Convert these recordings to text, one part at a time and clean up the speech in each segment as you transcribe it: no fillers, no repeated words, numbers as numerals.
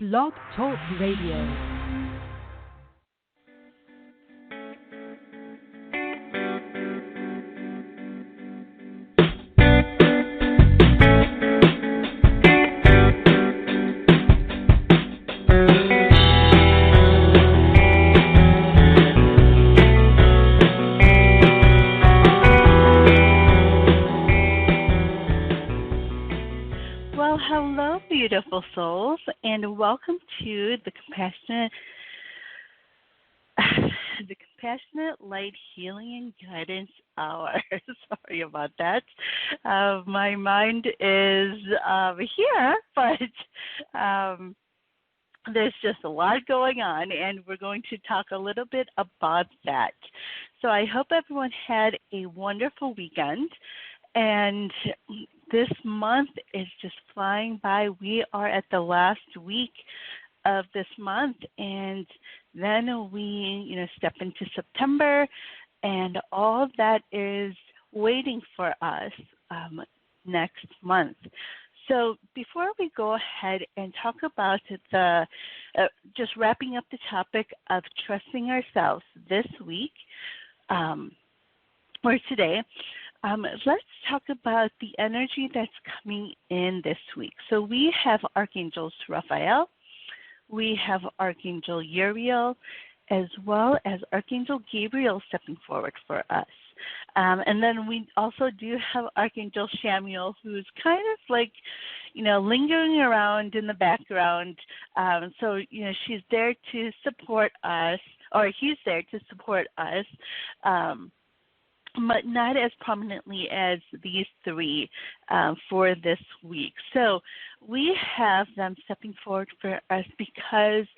Blog Talk Radio. Well, hello, beautiful souls, and welcome to the Compassionate Light Healing and Guidance Hour. Sorry about that. My mind is here, but there's just a lot going on, and we're going to talk a little bit about that. So I hope everyone had a wonderful weekend. And this month is just flying by. We are at the last week of this month, and then we, step into September, and all that is waiting for us next month. So before we go ahead and talk about the, just wrapping up the topic of trusting ourselves this week or today, let's talk about the energy that's coming in this week. So we have Archangels Raphael, we have Archangel Uriel, as well as Archangel Gabriel stepping forward for us. And then we also do have Archangel Samuel, who's kind of like, lingering around in the background. So, she's there to support us, or he's there to support us. But not as prominently as these three for this week. So we have them stepping forward for us because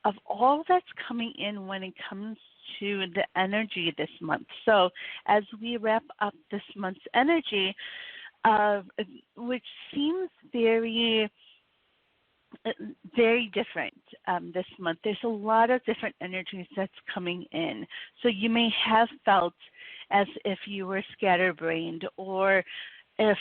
of all that's coming in when it comes to the energy this month. So as we wrap up this month's energy, which seems very different this month. There's a lot of different energies that's coming in. So you may have felt as if you were scatterbrained, or if,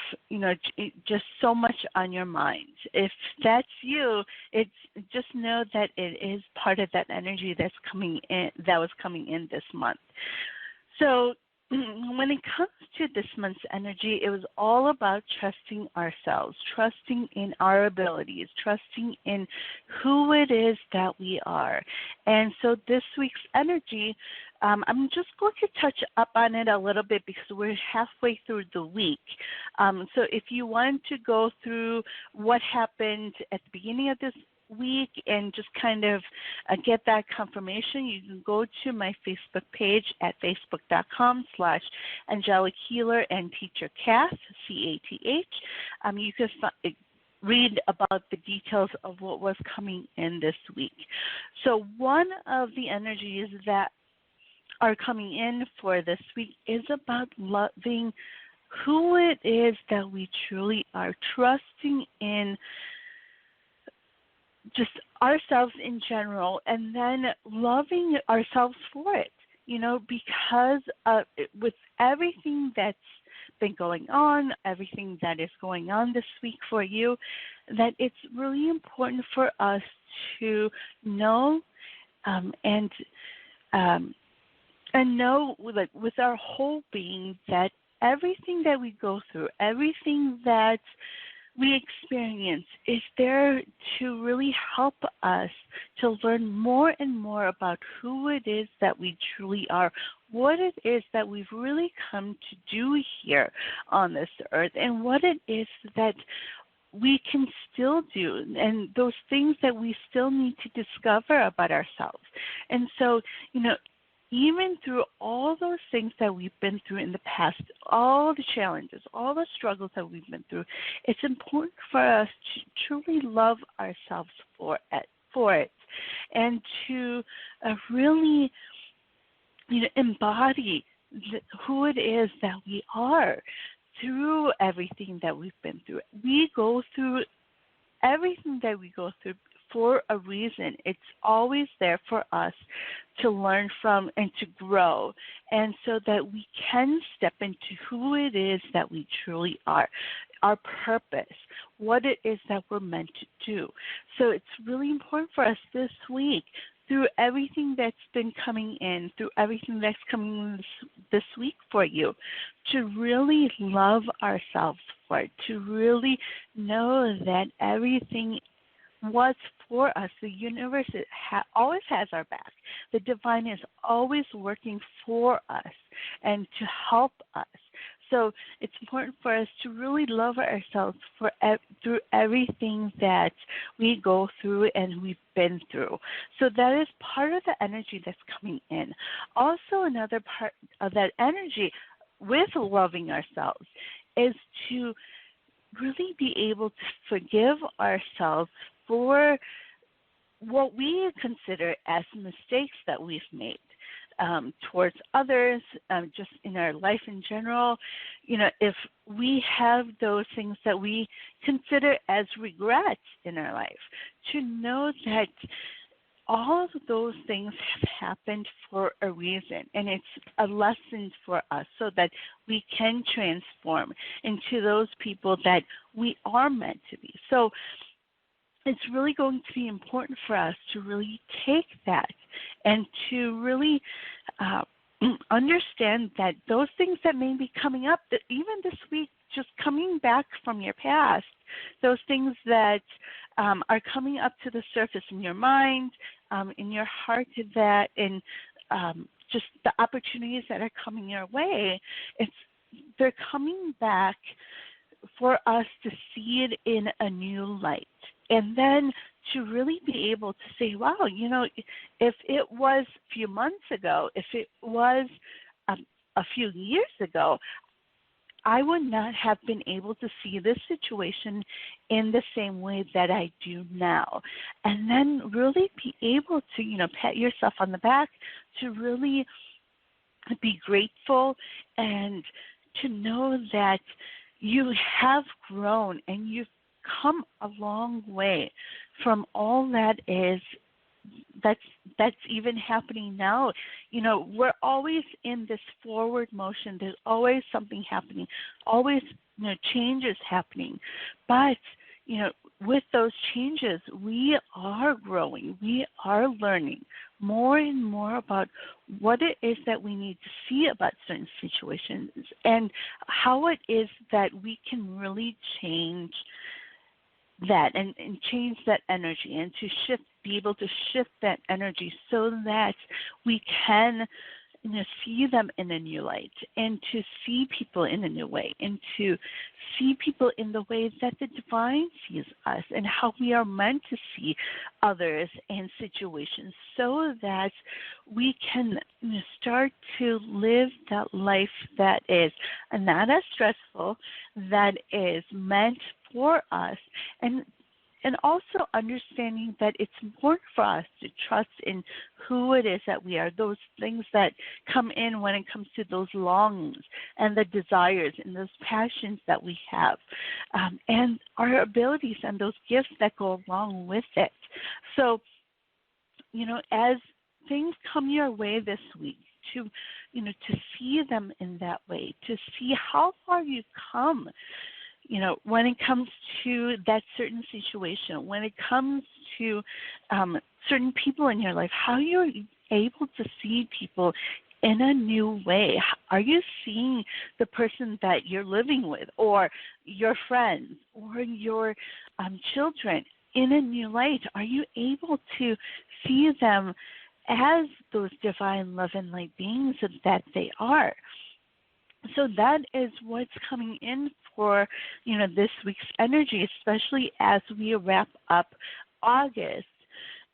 just so much on your mind. If that's you, it's just know that it is part of that energy that's coming in, that was coming in this month. So when it comes to this month's energy, it was all about trusting ourselves, trusting in our abilities, trusting in who it is that we are. And so this week's energy, I'm just going to touch up on it a little bit because we're halfway through the week. So if you want to go through what happened at the beginning of this week and just kind of get that confirmation, you can go to my Facebook page at facebook.com/Angelic Healer and Teacher Cath, CATH. You can read about the details of what was coming in this week. So one of the energies that are coming in for this week is about loving who it is that we truly are, trusting in just ourselves in general, and then loving ourselves for it, because with everything that's been going on, everything that is going on this week for you, that it's really important for us to know and know, like, with our whole being, that everything that we go through, everything that we experience is there to really help us to learn more and more about who it is that we truly are, what it is that we've really come to do here on this earth, and what it is that we can still do, and those things that we still need to discover about ourselves. And so, even through all those things that we've been through in the past, all the challenges, all the struggles that we've been through, it's important for us to truly love ourselves for it, and to really, embody who it is that we are through everything that we've been through. We go through everything that we go through for a reason. It's always there for us to learn from and to grow, and so that we can step into who it is that we truly are, our purpose, what it is that we're meant to do. So it's really important for us this week, through everything that's been coming in, through everything that's coming in this week for you, to really love ourselves for it, to really know that everything was for us. The universe always has our back. The divine is always working for us and to help us. So it's important for us to really love ourselves through everything that we go through and we've been through. So that is part of the energy that's coming in. Also, another part of that energy with loving ourselves is to really be able to forgive ourselves for what we consider as mistakes that we've made. Towards others, just in our life in general. If we have those things that we consider as regrets in our life, to know that all of those things have happened for a reason, and it's a lesson for us so that we can transform into those people that we are meant to be. So it's really going to be important for us to really take that and to really understand that those things that may be coming up, that even this week, just coming back from your past, those things that are coming up to the surface in your mind, in your heart, that in just the opportunities that are coming your way, they're coming back for us to see it in a new light. And then to really be able to say, wow, if it was a few months ago, if it was a few years ago, I would not have been able to see this situation in the same way that I do now. And then really be able to, pat yourself on the back, to really be grateful and to know that you have grown and you've come a long way from all that's even happening now. We're always in this forward motion. There's always something happening, always changes happening. But with those changes, we are growing. We are learning more and more about what it is that we need to see about certain situations and how it is that we can really change that and change that energy and to be able to shift that energy so that we can see them in a new light and to see people in a new way and to see people in the way that the divine sees us and how we are meant to see others and situations so that we can start to live that life that is not as stressful, that is meant for us, and also understanding that it's important for us to trust in who it is that we are, those things that come in when it comes to those longings and the desires and those passions that we have, and our abilities and those gifts that go along with it. So, as things come your way this week, to see them in that way, to see how far you've come, when it comes to that certain situation, when it comes to certain people in your life, how you're able to see people in a new way. Are you seeing the person that you're living with or your friends or your children in a new light? Are you able to see them as those divine love and light beings that they are? So that is what's coming in for, this week's energy, especially as we wrap up August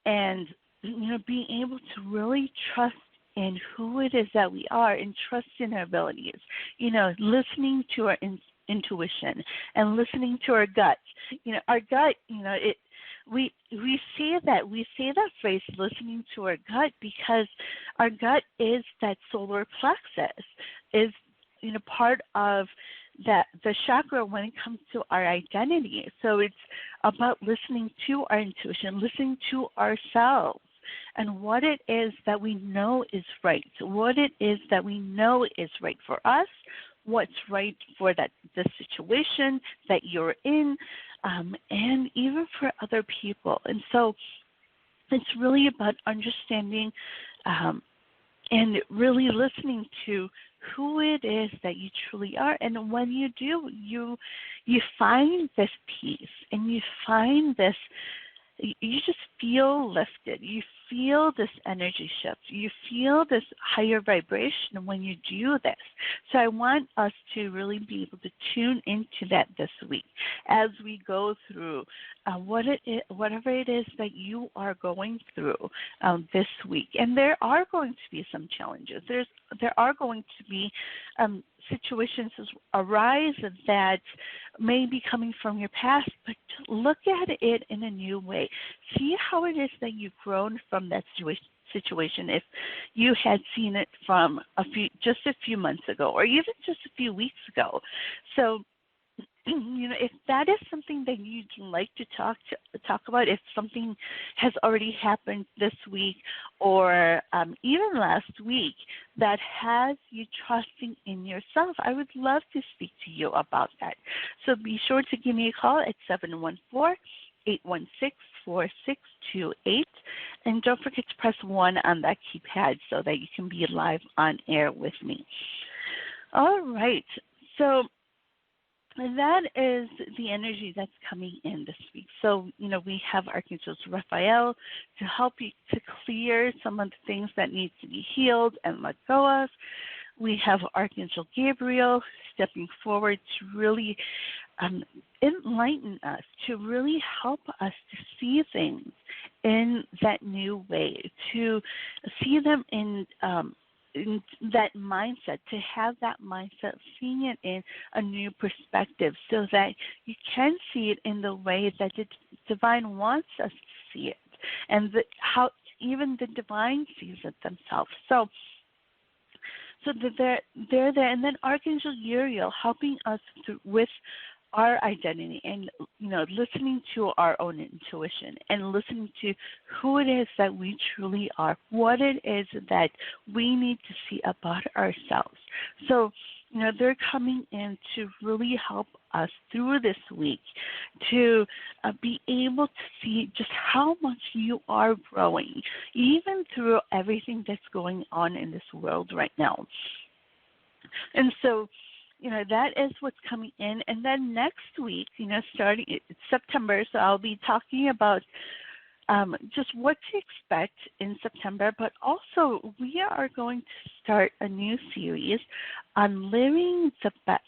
and, being able to really trust in who it is that we are and trust in our abilities, listening to our intuition and listening to our gut. Our gut, we say that phrase, listening to our gut, because our gut is that solar plexus, is part of the chakra when it comes to our identity. So it's about listening to our intuition, listening to ourselves, and what it is that we know is right, what it is that we know is right for us, what's right for the situation that you're in, and even for other people. And so it's really about understanding and really listening to who it is that you truly are. And when you do, you find this peace and you find this, you just feel lifted. You feel this energy shift. You feel this higher vibration when you do this. So I want us to really be able to tune into that this week as we go through whatever it is that you are going through this week. And there are going to be some challenges. There are going to be situations arise that may be coming from your past, but look at it in a new way. See how it is that you've grown from that situation if you had seen it from just a few months ago or even just a few weeks ago. So if that is something that you'd like to talk about, if something has already happened this week or even last week that has you trusting in yourself, I would love to speak to you about that. So be sure to give me a call at 714-816-4628. And don't forget to press 1 on that keypad so that you can be live on air with me. All right. So that is the energy that's coming in this week. So, we have Archangel Raphael to help you to clear some of the things that need to be healed and let go of. We have Archangel Gabriel stepping forward to really enlighten us, to really help us to see things in that new way, to see them in that mindset, to have that mindset, seeing it in a new perspective so that you can see it in the way that the divine wants us to see it and how even the divine sees it themselves. So they're there. And then Archangel Uriel helping us with our identity and, listening to our own intuition and listening to who it is that we truly are, what it is that we need to see about ourselves. So, they're coming in to really help us through this week to be able to see just how much you are growing, even through everything that's going on in this world right now. And so, that is what's coming in. And then next week, starting it's September, so I'll be talking about just what to expect in September, but also we are going to start a new series on living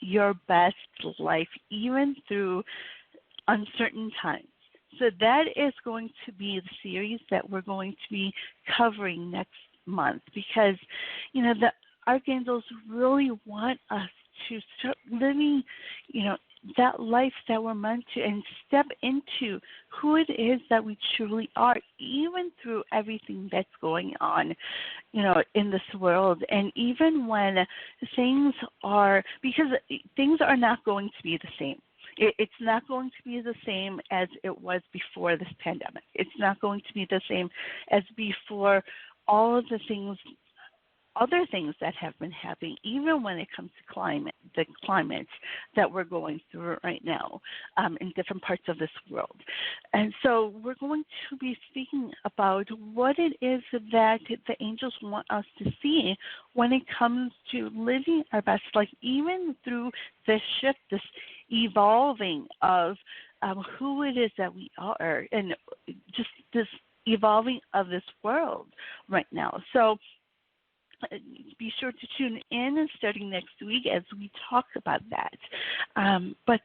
your best life, even through uncertain times. So that is going to be the series that we're going to be covering next month because, the archangels really want us to start living, that life that we're meant to and step into who it is that we truly are, even through everything that's going on, in this world. And even when things are not going to be the same. It's not going to be the same as it was before this pandemic. It's not going to be the same as before all of the other things that have been happening, even when it comes to the climate that we're going through right now in different parts of this world. And so we're going to be speaking about what it is that the angels want us to see when it comes to living our best life, even through this shift, this evolving of who it is that we are, and just this evolving of this world right now. So be sure to tune in starting next week as we talk about that. But,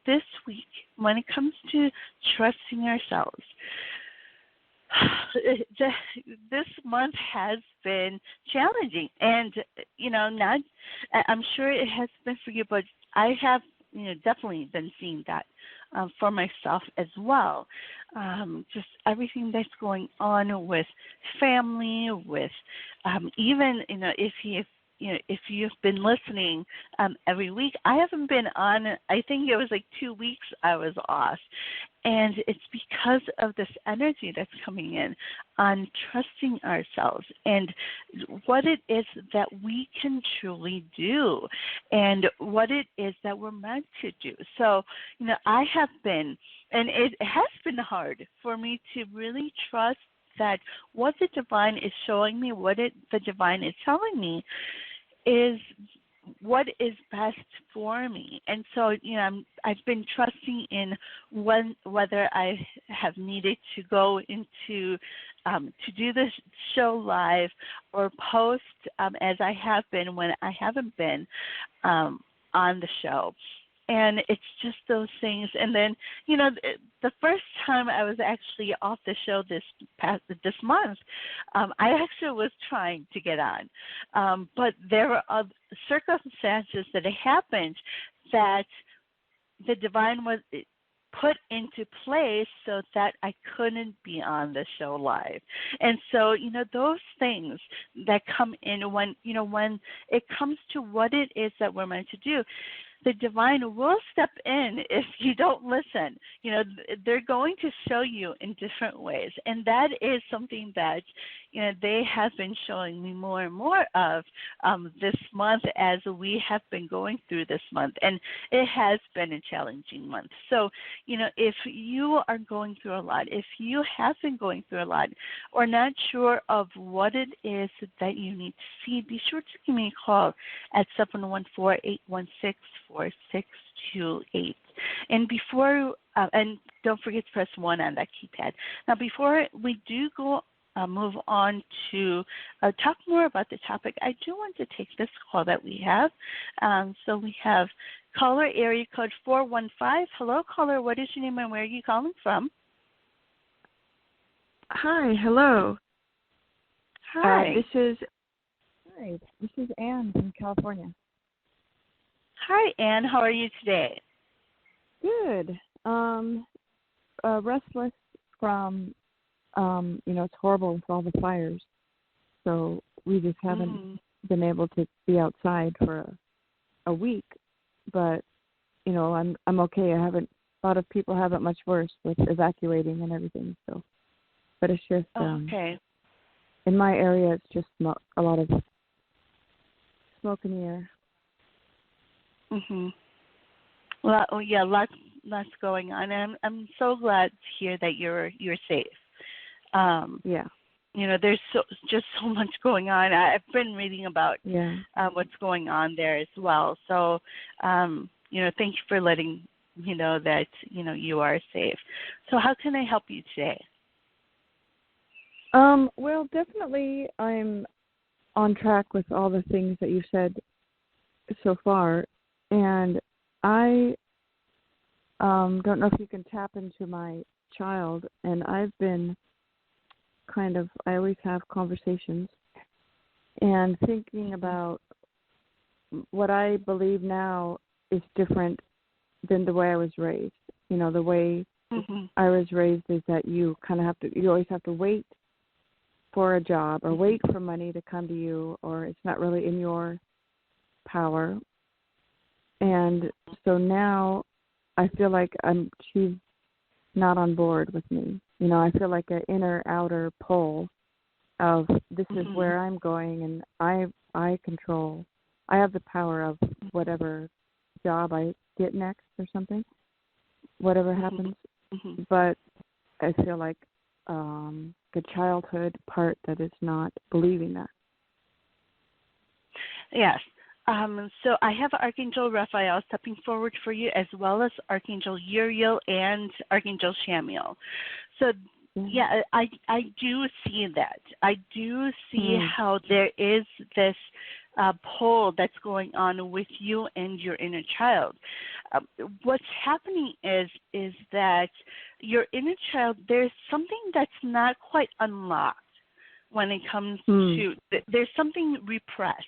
this week, when it comes to trusting ourselves, this month has been challenging. And, I'm sure it has been for you, but I have, definitely been seeing that for myself as well. Just everything that's going on with family, with even, if if you've been listening every week, I haven't been on. I think it was like 2 weeks I was off, and it's because of this energy that's coming in on trusting ourselves and what it is that we can truly do and what it is that we're meant to do. So, I have been, and it has been hard for me to really trust that what the divine is showing me, the divine is telling me is what is best for me. And so, I've been trusting in whether I have needed to go into to do the show live or post as I have been when I haven't been on the show. And it's just those things. And then, the first time I was actually off the show this month, I actually was trying to get on. But there were other circumstances that happened that the divine was put into place so that I couldn't be on the show live. And so, those things that come in when it comes to what it is that we're meant to do, the divine will step in if you don't listen. They're going to show you in different ways. And that is something that, they have been showing me more and more of this month as we have been going through this month. And it has been a challenging month. So, if you are going through a lot, if you have been going through a lot or not sure of what it is that you need to see, be sure to give me a call at 714-816-4628. And before, and don't forget to press 1 on that keypad. Now, before we do go move on to talk more about the topic, I do want to take this call that we have. So we have caller area code 415. Hello, caller. What is your name and where are you calling from? Hi, hello. Hi. This is Anne from California. Hi, Anne. How are you today? Good. Restless from, it's horrible with all the fires. So we just haven't been able to be outside for a week. But, I'm okay. A lot of people have it much worse with evacuating and everything. So, but it's just okay. In my area, it's just a lot of smoke in the air. Mhm. Well, yeah, lots going on, and I'm so glad to hear that you're safe. Yeah. There's just so much going on. I've been reading about what's going on there as well. So, thank you for letting me know that you are safe. So, how can I help you today? Well, definitely, I'm on track with all the things that you've said so far, and I don't know if you can tap into my child, and I've been I always have conversations and thinking about what I believe now is different than the way I was raised. The way I was raised is that you always have to wait for a job or wait for money to come to you, or it's not really in your power. And so now I feel like she's not on board with me. I feel like an inner-outer pull of this is where I'm going, and I control. I have the power of whatever job I get next or something, whatever happens. But I feel like the childhood part that is not believing that. Yes. So I have Archangel Raphael stepping forward for you, as well as Archangel Uriel and Archangel Shamiel. So, yeah, I do see that. I do see how there is this pull that's going on with you and your inner child. What's happening is that your inner child, there's something that's not quite unlocked when it comes to, there's something repressed.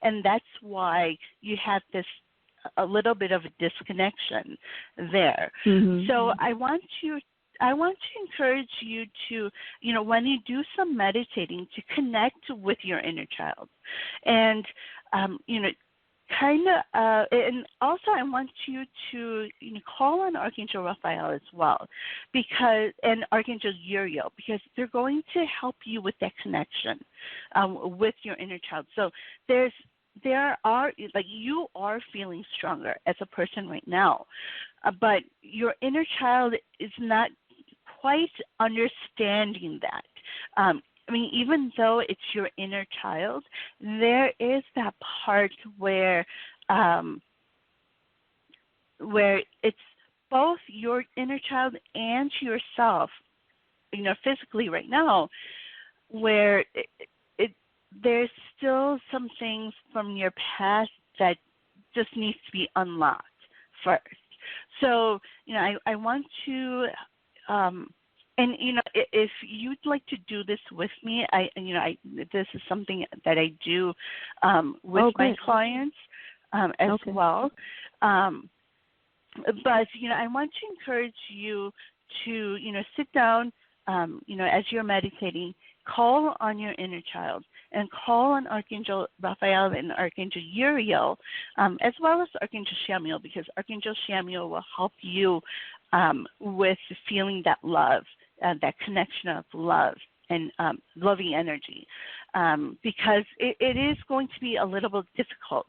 And that's why you have a little bit of a disconnection there. So I want I want to encourage you to, when you do some meditating, to connect with your inner child. And, and also I want you to call on Archangel Raphael as well, and Archangel Uriel, because they're going to help you with that connection with your inner child. So you are feeling stronger as a person right now, but your inner child is not quite understanding that. Even though it's your inner child, there is that part where it's both your inner child and yourself, physically right now, where there's still some things from your past that just needs to be unlocked first. So, I want to if you'd like to do this with me, this is something that I do with my clients as well. But I want to encourage you to sit down, as you're meditating, call on your inner child and call on Archangel Raphael and Archangel Uriel, as well as Archangel Shamiel, because Archangel Shamiel will help you with feeling that love, that connection of love and loving energy, because it is going to be a little bit difficult.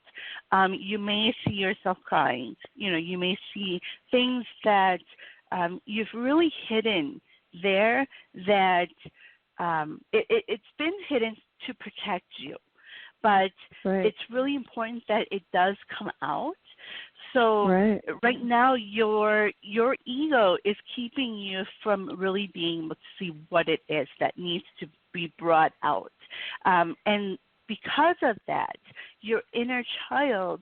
You may see yourself crying. You may see things that you've really hidden there that it's been hidden to protect you. But it's really important that it does come out. So right now your ego is keeping you from really being able to see what it is that needs to be brought out. And because of that, your inner child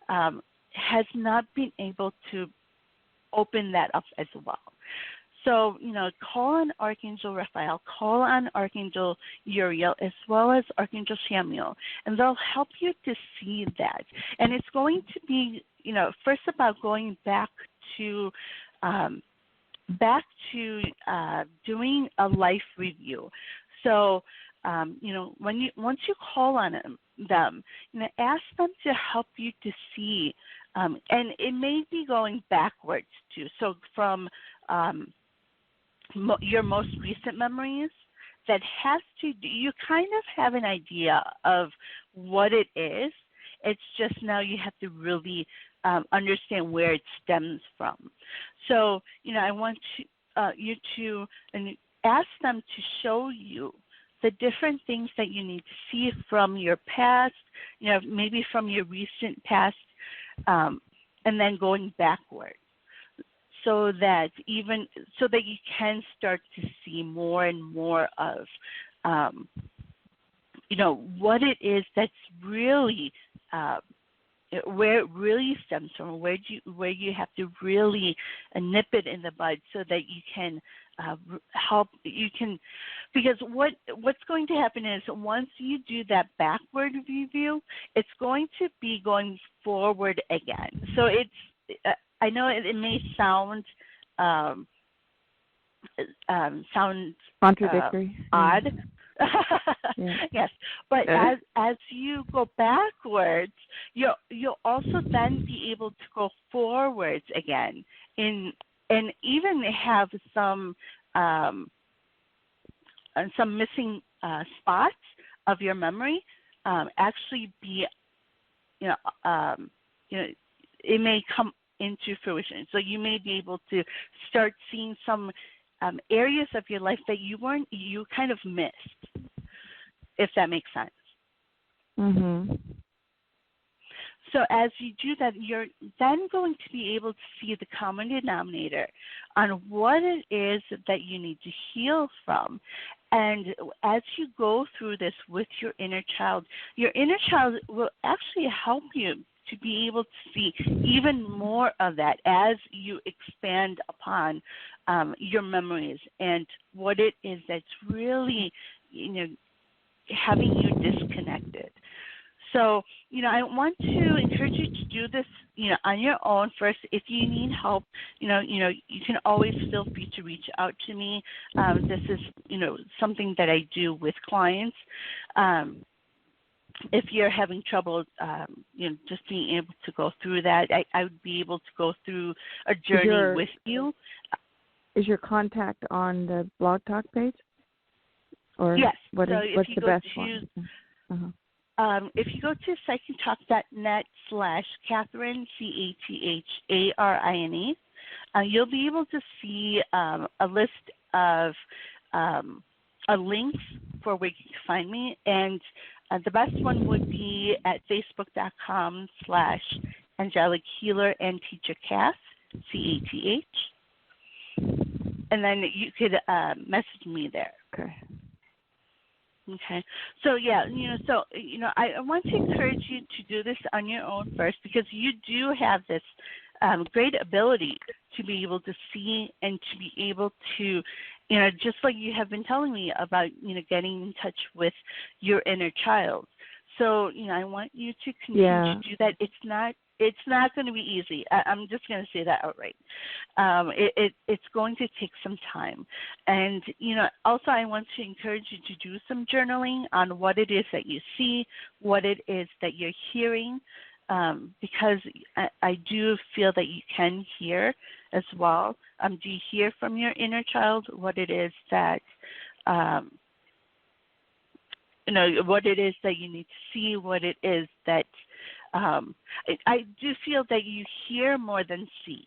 has not been able to open that up as well. So, call on Archangel Raphael, call on Archangel Uriel, as well as Archangel Shamiel, and they'll help you to see that. And it's going to be, first about going back to doing a life review. So, once you call on them, ask them to help you to see, and it may be going backwards too. So from your most recent memories, that has to do, you kind of have an idea of what it is. It's just now you have to really understand where it stems from. So, I want you to ask them to show you the different things that you need to see from your past, maybe from your recent past, and then going backward. So that you can start to see more and more of, what it is that's really, where it really stems from, where you have to really nip it in the bud, so that you can help. Because what's going to happen is once you do that backward review, it's going to be going forward again. So I know it may sound contradictory, odd. Yes, but as you go backwards, you'll also then be able to go forwards again, and even have some missing spots of your memory actually be, it may come into fruition. So you may be able to start seeing some areas of your life that you kind of missed, if that makes sense. Mm-hmm. So as you do that, you're then going to be able to see the common denominator on what it is that you need to heal from. And as you go through this with your inner child will actually help you to be able to see even more of that as you expand upon your memories and what it is that's really, having you disconnected. So, I want to encourage you to do this, on your own first. If you need help, you can always feel free to reach out to me. This is, something that I do with clients. If you're having trouble, just being able to go through that, I would be able to go through a journey with you. Is your contact on the Blog Talk page? Or yes. what's the best one? If you go to psychandtalk.net/Catharine, Catharine, you'll be able to see a list of links for where you can find me. And the best one would be at facebook.com/Angelic Healer and Teacher Cath, CATH. And then you could message me there. Okay. Okay. So, I want to encourage you to do this on your own first, because you do have this great ability to be able to see and to be able to, just like you have been telling me about, getting in touch with your inner child. So, I want you to continue to do that. It's not going to be easy. I'm just going to say that outright. It's going to take some time. And, also I want to encourage you to do some journaling on what it is that you see, what it is that you're hearing, because I do feel that you can hear as well. Do you hear from your inner child what it is that, what it is that you need to see, what it is that, I do feel that you hear more than see.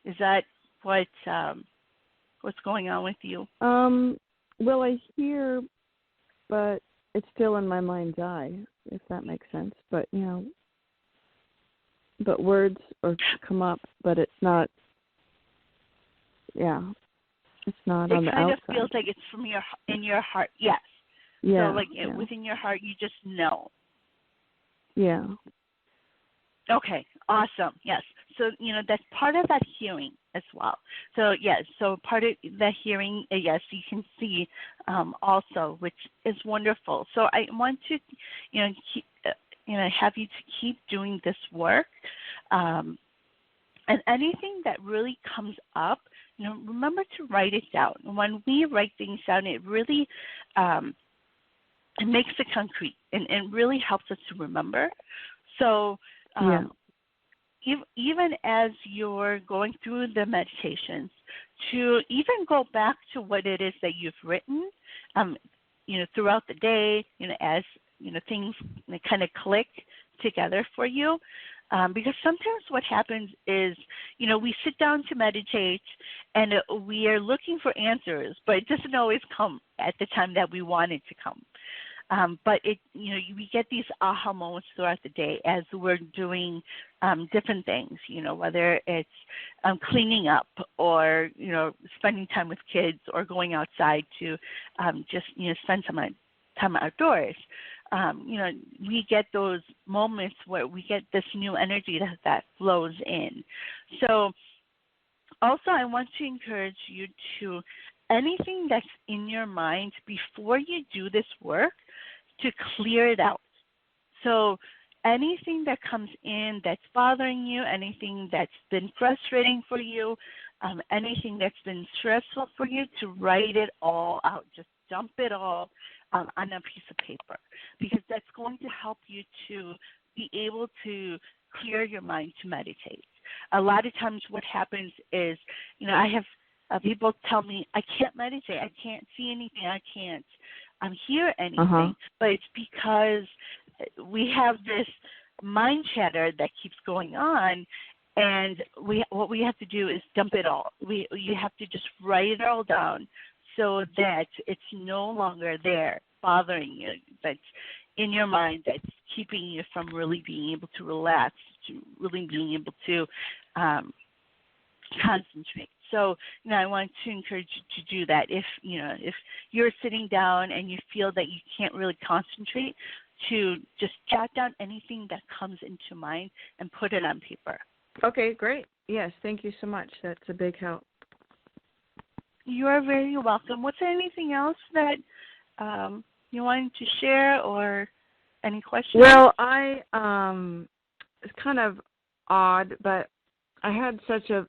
Is that what's going on with you? Well, I hear, but it's still in my mind's eye, if that makes sense. But but words come up, but it's not. Yeah, it's not on the outside. It kind of feels like it's in your heart. Yes. Yeah. So within your heart, you just know. Yeah. Okay, awesome. Yes. So, that's part of that hearing as well. So, yes, so part of the hearing, yes, you can see also, which is wonderful. So I want to, keep, have you to keep doing this work. And anything that really comes up, remember to write it down. When we write things down, it really it makes it concrete and really helps us to remember. So even as you're going through the meditations, to even go back to what it is that you've written, throughout the day, as things kind of click together for you. Because sometimes what happens is, we sit down to meditate and we are looking for answers, but it doesn't always come at the time that we want it to come. But we get these aha moments throughout the day as we're doing different things, whether it's cleaning up or, spending time with kids or going outside to just, spend some time outdoors. We get those moments where we get this new energy that flows in. So also I want to encourage you to, anything that's in your mind before you do this work, to clear it out. So anything that comes in that's bothering you, anything that's been frustrating for you, anything that's been stressful for you, to write it all out. Just dump it all on a piece of paper, because that's going to help you to be able to clear your mind to meditate. A lot of times what happens is, I have people tell me, I can't meditate, I can't see anything, I can't hear anything, but it's because we have this mind chatter that keeps going on, and what we have to do is dump it all. You have to just write it all down so that it's no longer there bothering you, that's in your mind, that's keeping you from really being able to relax, to really being able to concentrate. So, I want to encourage you to do that. If you're sitting down and you feel that you can't really concentrate, to just jot down anything that comes into mind and put it on paper. Okay, great. Yes, thank you so much. That's a big help. You are very welcome. Was there anything else that you wanted to share, or Any questions? Well, it's kind of odd, but I had such a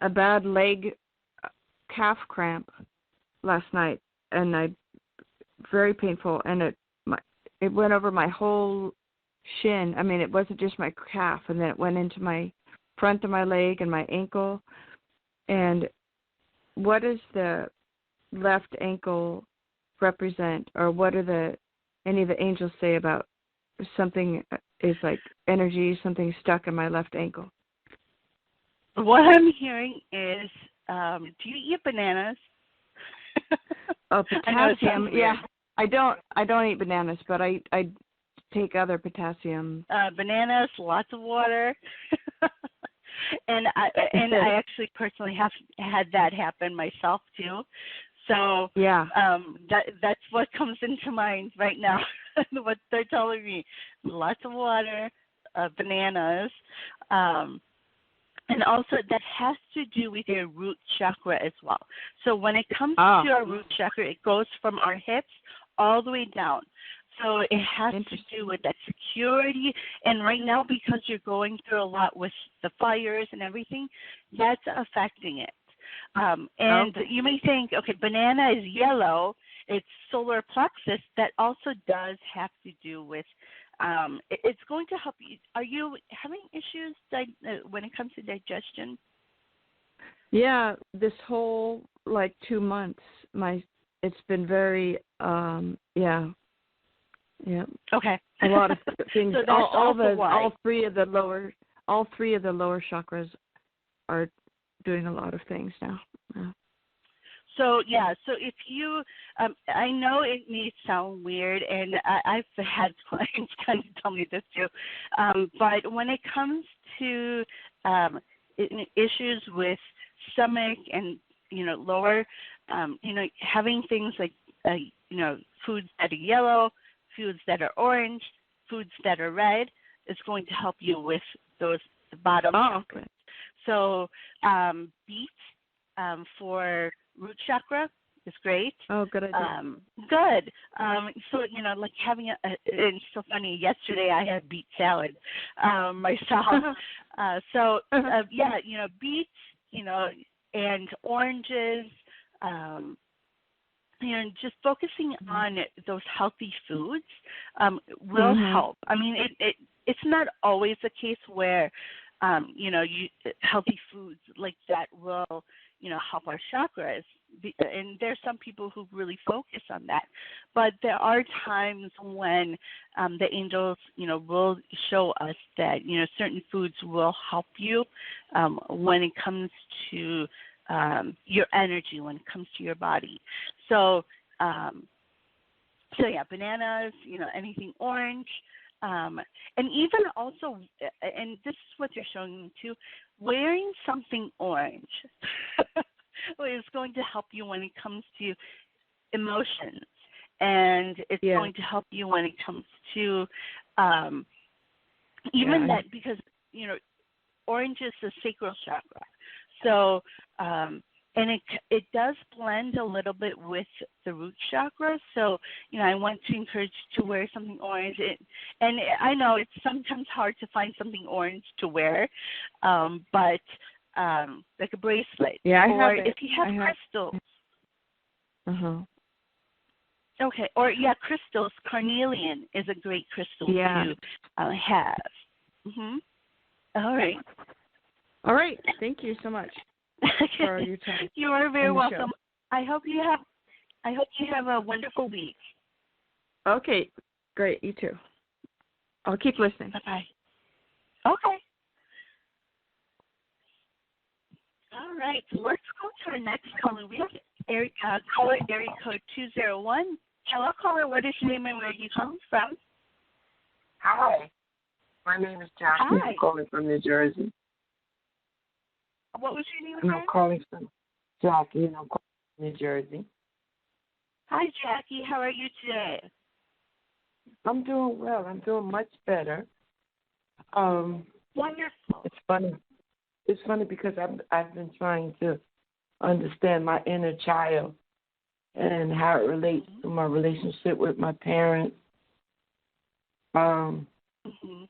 a bad leg calf cramp last night, and very painful, and it went over my whole shin. I mean, it wasn't just my calf, and then it went into my front of my leg and my ankle. And what does the left ankle represent, or what are any of the angels say about something is like energy, something stuck in my left ankle? What I'm hearing is, do you eat bananas? Oh, potassium. Yeah, I don't eat bananas, but I take other potassium. Bananas, lots of water. and I actually personally have had that happen myself too. So yeah, that's what comes into mind right now. What they're telling me: lots of water, bananas, and also that has to do with your root chakra as well. So when it comes to our root chakra, it goes from our hips all the way down. So it has to do with that security. And right now, because you're going through a lot with the fires and everything, that's affecting it. And you may think, okay, banana is yellow, it's solar plexus. That also does have to do with, it's going to help you. Are you having issues when it comes to digestion? Yeah, this whole 2 months, it's been very, yeah. Okay. A lot of things. So all three of the lower chakras are doing a lot of things now. Yeah. So if you, I know it may sound weird, and I've had clients kind of tell me this too, but when it comes to issues with stomach and lower, having things like foods that are yellow, foods that are orange, foods that are red is going to help you with those bottom chakras. Okay. So beets for root chakra is great. Oh, good idea. Good. So like having it's so funny. Yesterday I had beet salad myself. Beets, and oranges. Just focusing on those healthy foods will help. I mean, it's not always the case where, healthy foods like that will, help our chakras. And there's some people who really focus on that. But there are times when the angels, will show us that, certain foods will help you when it comes to your energy, when it comes to your body. So bananas, anything orange, and even also, and this is what you're showing me too, wearing something orange is going to help you when it comes to emotions, and it's going to help you when it comes to that, because orange is the sacral chakra. So, and it does blend a little bit with the root chakra. So, I want to encourage you to wear something orange. And I know it's sometimes hard to find something orange to wear, but like a bracelet. Yeah, or if you have crystals. Okay, or crystals. Carnelian is a great crystal to have. All right. All right. Thank you so much for your time. You are very welcome. I hope you have a wonderful week. Okay, great. You too. I'll keep listening. Bye-bye. Okay. All right. Let's go to our next caller. We have caller area code 201. Hello, caller. What is your name and where are you calling from? Hi. My name is Jackie. Hi. I'm calling from New Jersey. What was your name And again? I'm calling from Jackie, and I'm calling from New Jersey. Hi, Jackie. How are you today? I'm doing well. I'm doing much better. Wonderful. It's funny. It's funny because I've been trying to understand my inner child and how it relates to my relationship with my parents. Mhm.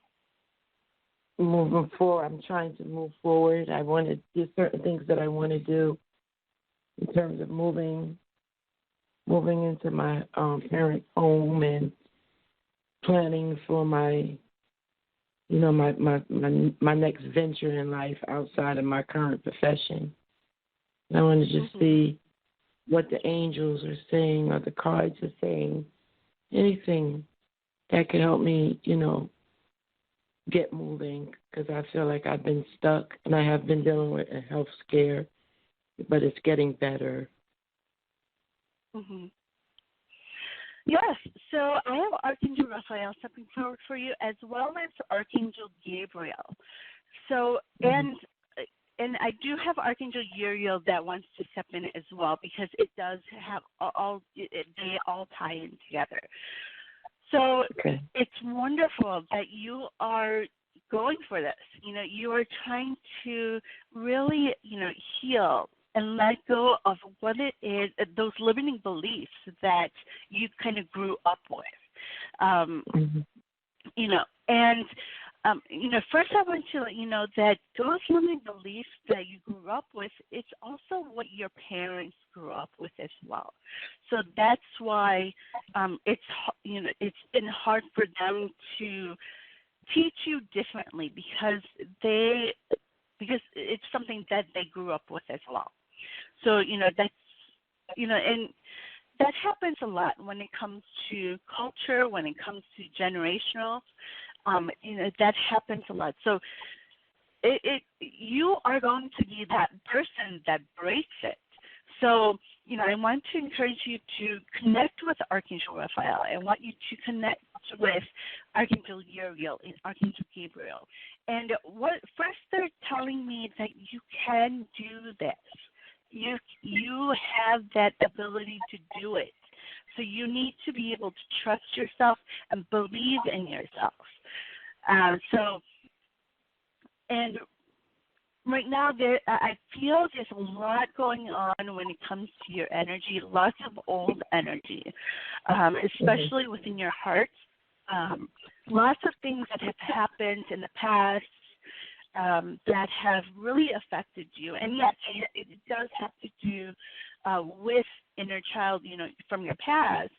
Moving forward, I'm trying to move forward. I want to do certain things that I want to do in terms of moving into my parents' home and planning for my my next venture in life outside of my current profession. And I want to just see what the angels are saying or the cards are saying, anything that could help me, get moving, because I feel like I've been stuck and I have been dealing with a health scare, but it's getting better. Mhm. Yes, so I have Archangel Raphael stepping forward for you, as well as Archangel Gabriel. So, and I do have Archangel Uriel that wants to step in as well, because it does have they all tie in together. So It's wonderful that you are going for this. You are trying to really, heal and let go of what it is, those limiting beliefs that you kind of grew up with. First I want to let you know that those limiting beliefs that you grew up with, it's also what your parents grew up with as well. So that's why it's been hard for them to teach you differently, because it's something that they grew up with as well. So that's and that happens a lot when it comes to culture, when it comes to generational. That happens a lot. So you are going to be that person that breaks it. So, I want to encourage you to connect with Archangel Raphael. I want you to connect with Archangel Uriel and Archangel Gabriel. And first they're telling me that you can do this. You have that ability to do it. So you need to be able to trust yourself and believe in yourself. And right now, I feel there's a lot going on when it comes to your energy, lots of old energy, especially within your heart. Lots of things that have happened in the past that have really affected you. And yes, it does have to do with inner child, from your past.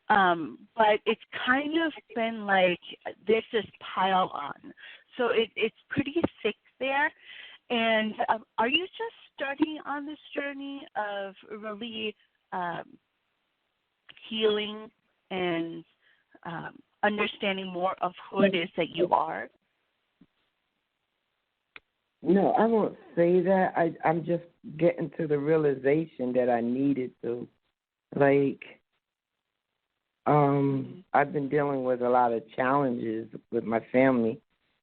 But it's kind of been like there's this pile on. So it's pretty thick there. And are you just starting on this journey of really healing and understanding more of who it is that you are? No, I won't say that. I'm just getting to the realization that I needed to. I've been dealing with a lot of challenges with my family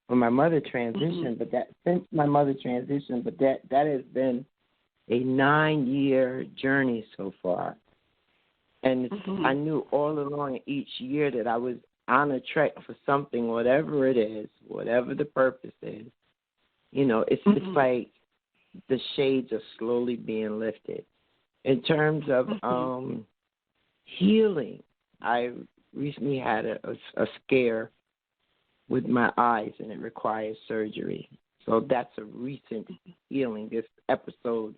when my mother transitioned, but that has been a 9-year journey so far. And I knew all along each year that I was on a track for something, whatever it is, whatever the purpose is. It's like the shades are slowly being lifted. In terms of healing, I recently had a scare with my eyes, and it requires surgery. So that's a recent healing. This episode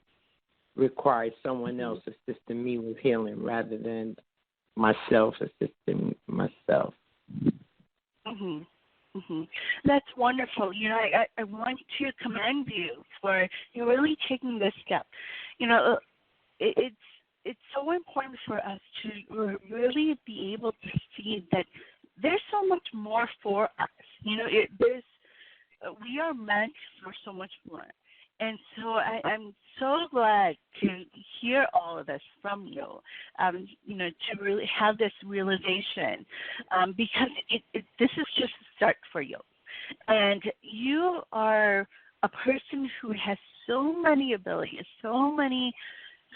requires someone else assisting me with healing rather than myself assisting myself. That's wonderful. I want to commend you for really taking this step. It's so important for us to really be able to see that there's so much more for us. We are meant for so much more. And so I'm so glad to hear all of this from you, to really have this realization, because this is just a start for you. And you are a person who has so many abilities, so many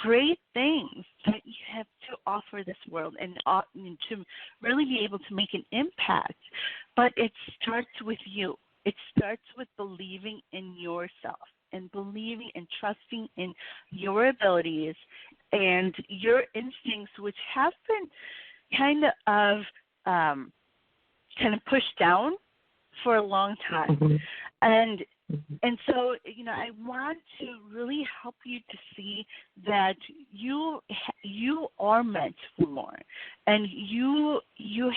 great things that you have to offer this world and to really be able to make an impact. But it starts with you. It starts with believing in yourself and believing and trusting in your abilities and your instincts, which have been kind of kind of pushed down for a long time. Mm-hmm. And so, I want to really help you to see that you are meant for more, and you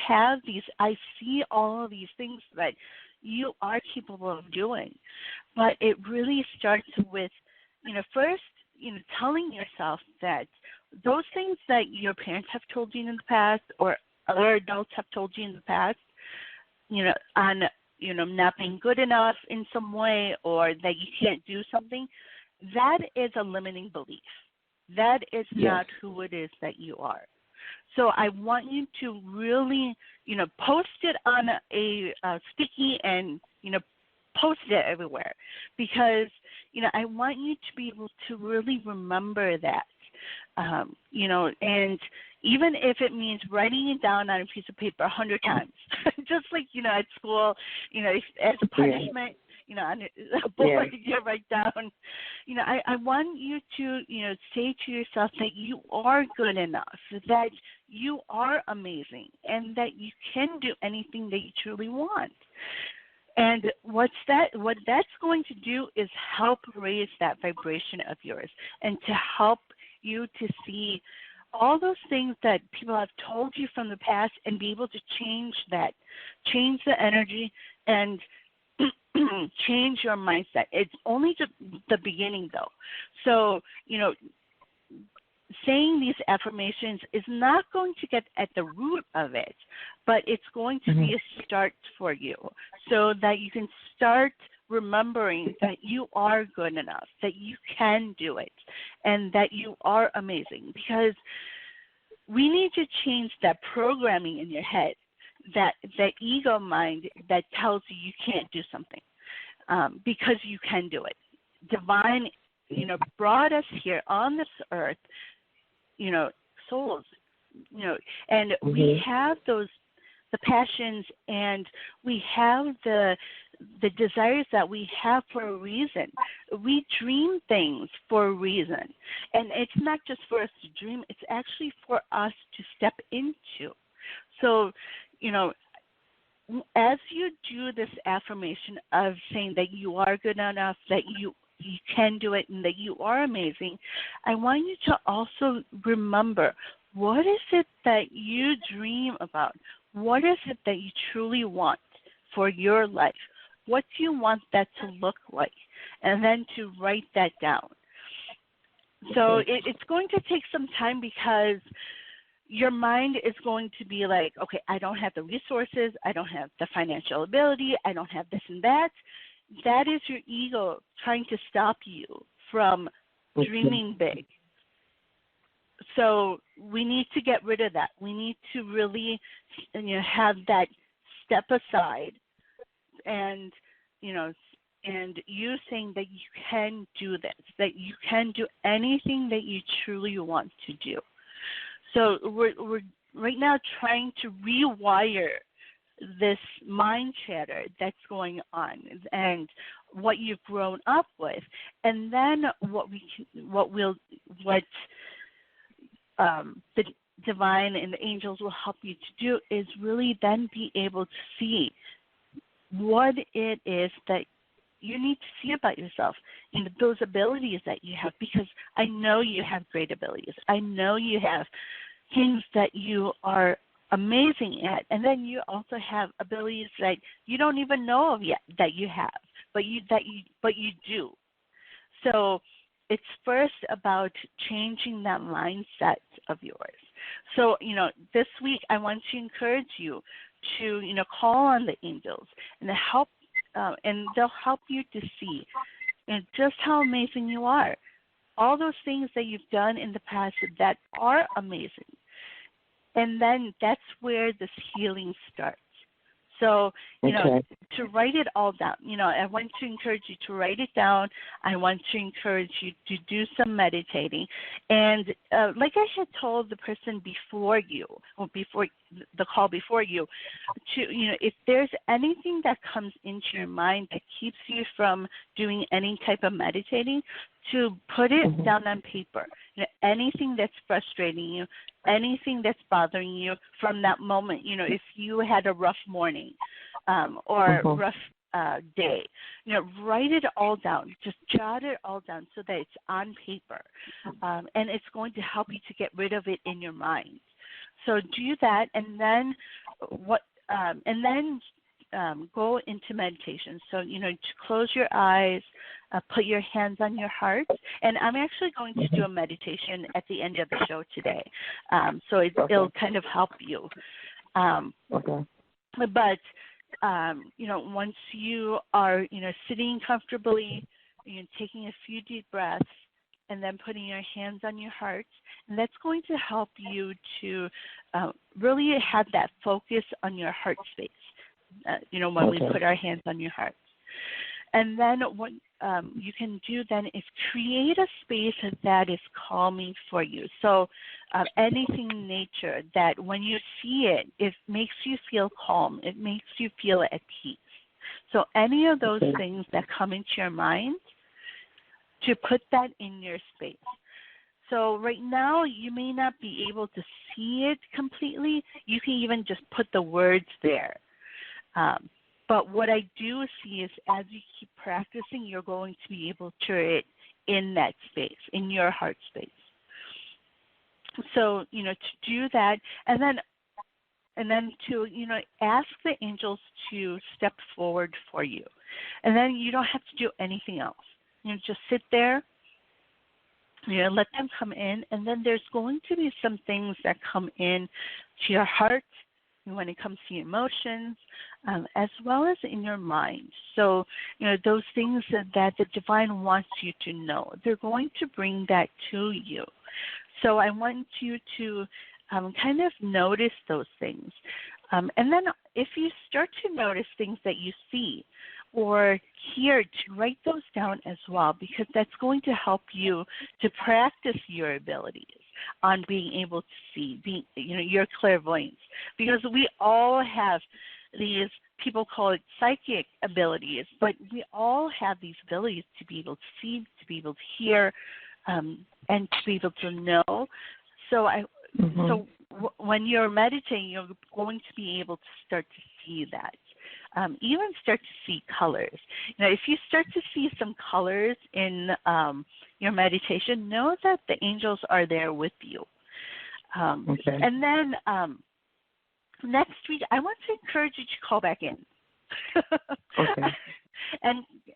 have these. I see all of these things that you are capable of doing, but it really starts with, first, telling yourself that those things that your parents have told you in the past or other adults have told you in the past, on not being good enough in some way or that you can't do something, that is a limiting belief. That is not who it is that you are. So I want you to really, post it on a sticky and, post it everywhere, because, I want you to be able to really remember that, and even if it means writing it down on a piece of paper 100 times, just like, at school, as a punishment, on a board you write down, I want you to, say to yourself that you are good enough, that you are amazing, and that you can do anything that you truly want. And what that's going to do is help raise that vibration of yours, and to help you to see all those things that people have told you from the past and be able to change that, change the energy, and change your mindset. It's only just the beginning, though. So, saying these affirmations is not going to get at the root of it, but it's going to be a start for you, so that you can start remembering that you are good enough, that you can do it, and that you are amazing. Because we need to change that programming in your head, that ego mind that tells you you can't do something, because you can do it. Divine, brought us here on this earth, souls, and we have the passions, and we have the desires that we have for a reason. We dream things for a reason. And it's not just for us to dream, it's actually for us to step into. So, as you do this affirmation of saying that you are good enough, that you can do it, and that you are amazing, I want you to also remember, what is it that you dream about? What is it that you truly want for your life? What do you want that to look like? And then to write that down. So it's going to take some time, because your mind is going to be like, okay, I don't have the resources, I don't have the financial ability, I don't have this and that. That is your ego trying to stop you from dreaming big. So we need to get rid of that. We need to really, have that step aside, and, and you saying that you can do this, that you can do anything that you truly want to do. So we're right now trying to rewire this mind chatter that's going on, and what you've grown up with, and then the divine and the angels will help you to do is really then be able to see what it is that you need to see about yourself and those abilities that you have, because I know you have great abilities. I know you have things that you are amazing at, and then you also have abilities that you don't even know of yet that you have, but you do. So it's first about changing that mindset of yours. So, this week I want to encourage you to, call on the angels and help, and they'll help you to see just how amazing you are. All those things that you've done in the past that are amazing. And then that's where this healing starts. So, to write it all down, I want to encourage you to write it down. I want to encourage you to do some meditating. And like I had told the person before you, or before the call before you, to, if there's anything that comes into your mind that keeps you from doing any type of meditating, to put it down on paper. Anything that's frustrating you, anything that's bothering you from that moment. If you had a rough morning or rough day, write it all down. Just jot it all down so that it's on paper, and it's going to help you to get rid of it in your mind. So do that, and then go into meditation. So, to close your eyes, put your hands on your heart. And I'm actually going to do a meditation at the end of the show today. So it'll kind of help you. But, once you are, sitting comfortably, taking a few deep breaths, and then putting your hands on your heart, and that's going to help you to really have that focus on your heart space. When we put our hands on your heart. And then what you can do then is create a space that is calming for you. So anything in nature that when you see it, it makes you feel calm. It makes you feel at peace. So any of those things that come into your mind, to put that in your space. So right now, you may not be able to see it completely. You can even just put the words there. But what I do see is as you keep practicing, you're going to be able to it in that space, in your heart space. So, to do that, and then to, ask the angels to step forward for you. And then you don't have to do anything else. Just sit there, let them come in, and then there's going to be some things that come in to your heart when it comes to your emotions, as well as in your mind. So, those things that the divine wants you to know, they're going to bring that to you. So I want you to kind of notice those things. And then if you start to notice things that you see or hear, to write those down as well, because that's going to help you to practice your abilities on being able to see, your clairvoyance. Because we all have these, people call it psychic abilities, but we all have these abilities to be able to see, to be able to hear, and to be able to know. So when you're meditating, you're going to be able to start to see that. Even start to see colors. If you start to see some colors in your meditation, know that the angels are there with you. And then next week, I want to encourage you to call back in.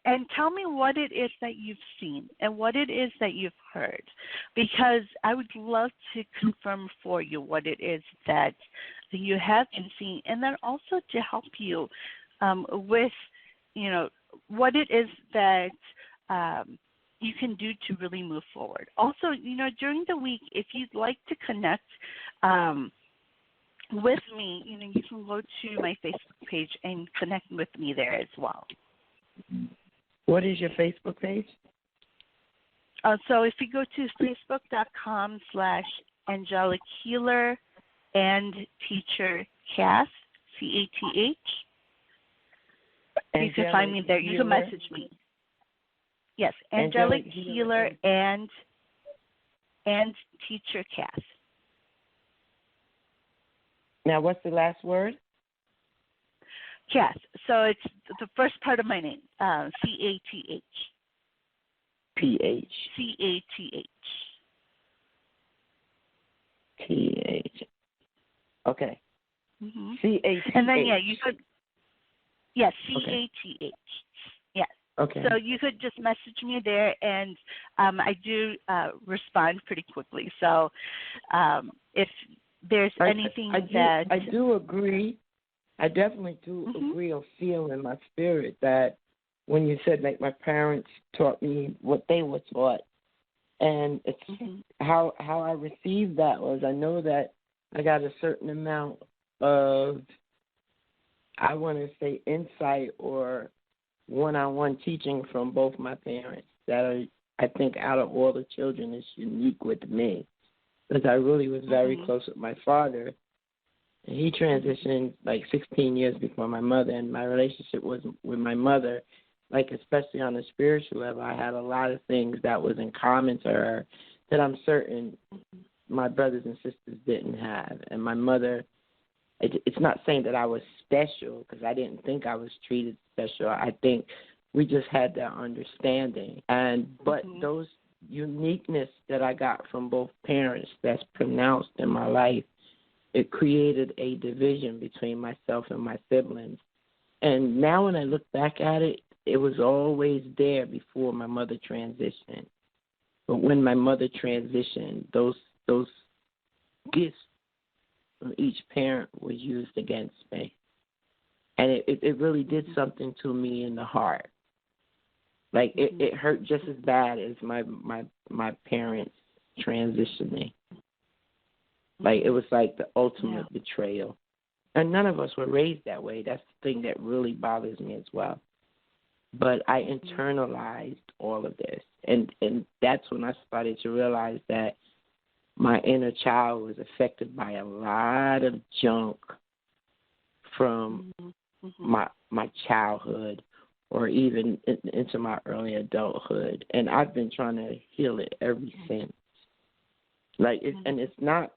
And tell me what it is that you've seen and what it is that you've heard, because I would love to confirm for you what it is that you have been seeing, and then also to help you with, what it is that you can do to really move forward. Also, during the week, if you'd like to connect with me, you can go to my Facebook page and connect with me there as well. What is your Facebook page? So if you go to facebook.com/Angelic Healer and Teacher Cath, CATH, you can find me there. You can message me. Yes, Angelic Healer and Teacher Cath. Now, what's the last word? Cath. So it's the first part of my name, CATH. PH. CATH. TH. Okay. CATH. And then, you could, CATH. Yes. Okay. So you could just message me there, and I do respond pretty quickly. So if there's anything I do agree. I definitely do agree or feel in my spirit that when you said, like, my parents taught me what they were taught, and it's how I received that was, I know that I got a certain amount of, I want to say, insight or one-on-one teaching from both my parents that are, I think, out of all the children, is unique with me, because I really was very close with my father. And he transitioned like 16 years before my mother, and my relationship was with my mother, like, especially on a spiritual level, I had a lot of things that was in common to her that I'm certain my brothers and sisters didn't have. And my mother, it's not saying that I was special, because I didn't think I was treated special. I think we just had that understanding. But those uniqueness that I got from both parents that's pronounced in my life, it created a division between myself and my siblings. And now when I look back at it, it was always there before my mother transitioned. But when my mother transitioned, those gifts from each parent was used against me. And it really did something to me in the heart. Like, it hurt just as bad as my parents transitioning. Like, it was like the ultimate betrayal. And none of us were raised that way. That's the thing that really bothers me as well. But I internalized all of this. And that's when I started to realize that my inner child was affected by a lot of junk from my childhood or even into my early adulthood. And I've been trying to heal it ever since. Like, and it's not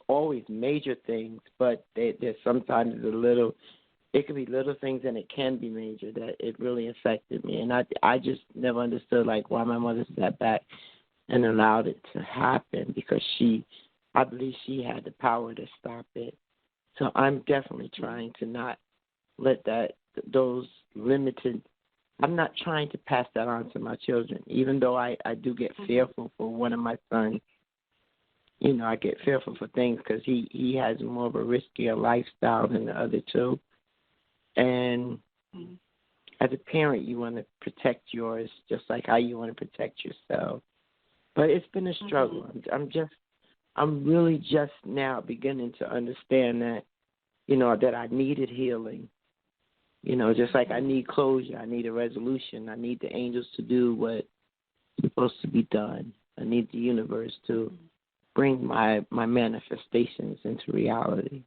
always major things, but there's sometimes it can be little things, and it can be major, that it really affected me. And I just never understood, like, why my mother sat back and allowed it to happen, because I believe she had the power to stop it. So I'm definitely trying to not let those limited, I'm not trying to pass that on to my children, even though I do get fearful for one of my sons. You know, I get fearful for things because he has more of a riskier lifestyle than the other two. And as a parent, you want to protect yours just like how you want to protect yourself. But it's been a struggle. I'm really just now beginning to understand that, you know, that I needed healing. You know, just like I need closure, I need a resolution, I need the angels to do what's supposed to be done. I need the universe to bring my manifestations into reality.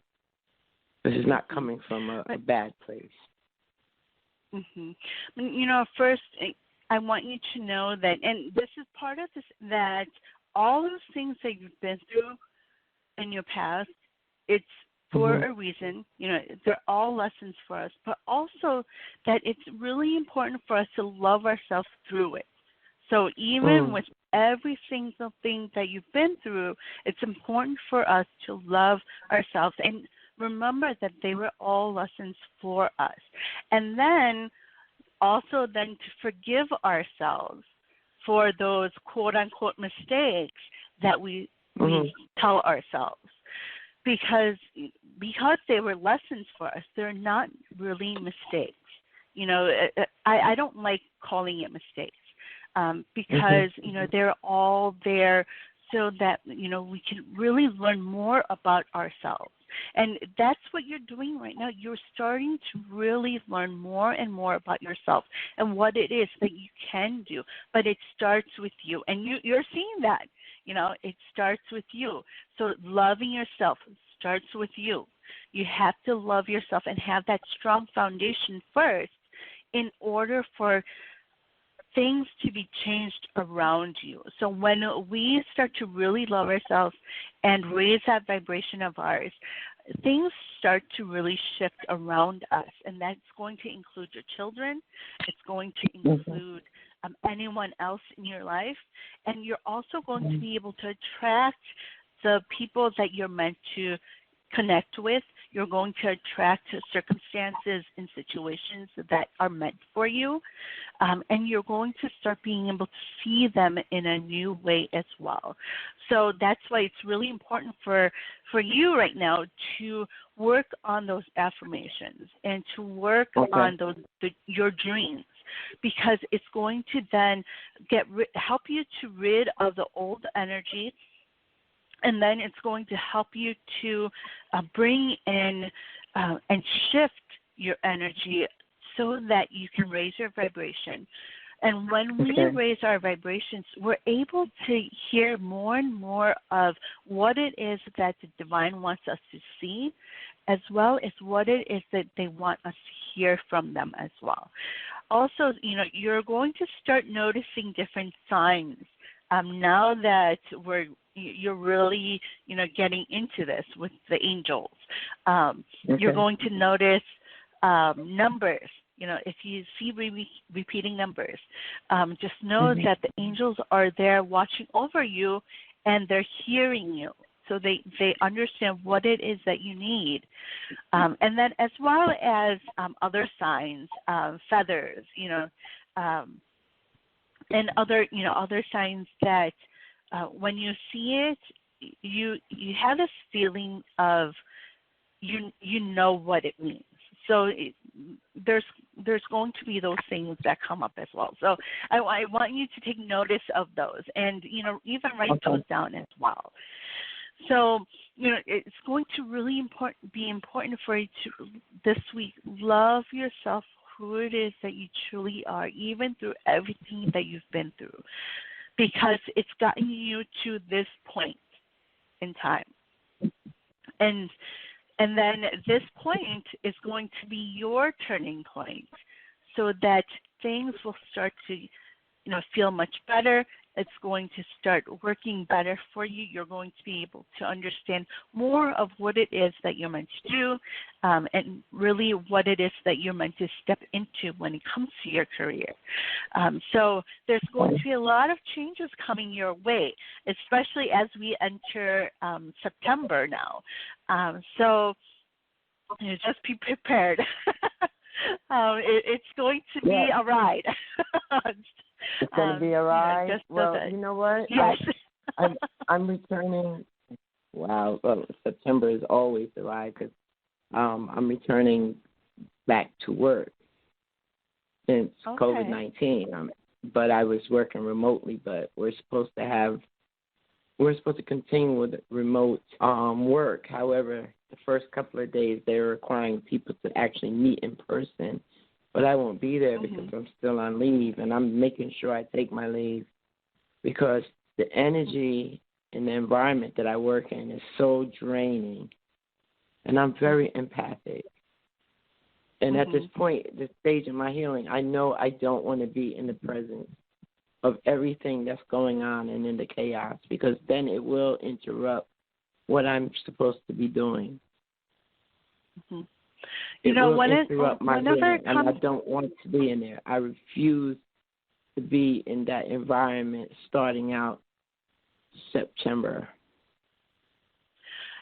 This is not coming from a bad place. You know, first, I want you to know that, and this is part of this, that all those things that you've been through in your past, it's for a reason. You know, they're all lessons for us, but also that it's really important for us to love ourselves through it. So even with every single thing that you've been through, it's important for us to love ourselves and remember that they were all lessons for us. And then also then to forgive ourselves for those quote-unquote mistakes that we tell ourselves. Because they were lessons for us, they're not really mistakes. You know, I don't like calling it mistakes. Because, you know, they're all there so that, you know, we can really learn more about ourselves. And that's what you're doing right now. You're starting to really learn more and more about yourself and what it is that you can do. But it starts with you. And you're seeing that. You know, it starts with you. So loving yourself starts with you. You have to love yourself and have that strong foundation first in order for things to be changed around you. So when we start to really love ourselves and raise that vibration of ours, things start to really shift around us. And that's going to include your children. It's going to include anyone else in your life. And you're also going to be able to attract the people that you're meant to connect with. You're going to attract circumstances and situations that are meant for you, and you're going to start being able to see them in a new way as well. So that's why it's really important for you right now to work on those affirmations and to work on your dreams, because it's going to then help you to rid of the old energy. And then it's going to help you to bring in and shift your energy so that you can raise your vibration. And when we raise our vibrations, we're able to hear more and more of what it is that the divine wants us to see, as well as what it is that they want us to hear from them as well. Also, you know, you're going to start noticing different signs now that we're you're really, getting into this with the angels. Okay. You're going to notice numbers. If you see repeating numbers, just know that the angels are there watching over you, and they're hearing you. So they understand what it is that you need. And then as well as other signs, feathers, and other signs that when you see it, you have this feeling of you know what it means. So there's going to be those things that come up as well. So I want you to take notice of those, and even write those down as well. So it's going to really be important for you to this week love yourself, who it is that you truly are, even through everything that you've been through, because it's gotten you to this point in time. And then this point is going to be your turning point, so that things will start to, feel much better. It's going to start working better for you. You're going to be able to understand more of what it is that you're meant to do, and really what it is that you're meant to step into when it comes to your career. So there's going to be a lot of changes coming your way, especially as we enter September now. So just be prepared. It's going to be a ride. It's going to be a ride. You know what? Yes. I'm returning. Wow. Well, September is always a ride because I'm returning back to work since COVID-19. But I was working remotely. But we're supposed to continue with remote work. However, the first couple of days they're requiring people to actually meet in person. But I won't be there because I'm still on leave, and I'm making sure I take my leave because the energy and the environment that I work in is so draining, and I'm very empathic. And at this point, this stage in my healing, I know I don't want to be in the presence of everything that's going on and in the chaos, because then it will interrupt what I'm supposed to be doing. It will interrupt my healing, and I don't want to be in there. I refuse to be in that environment starting out September.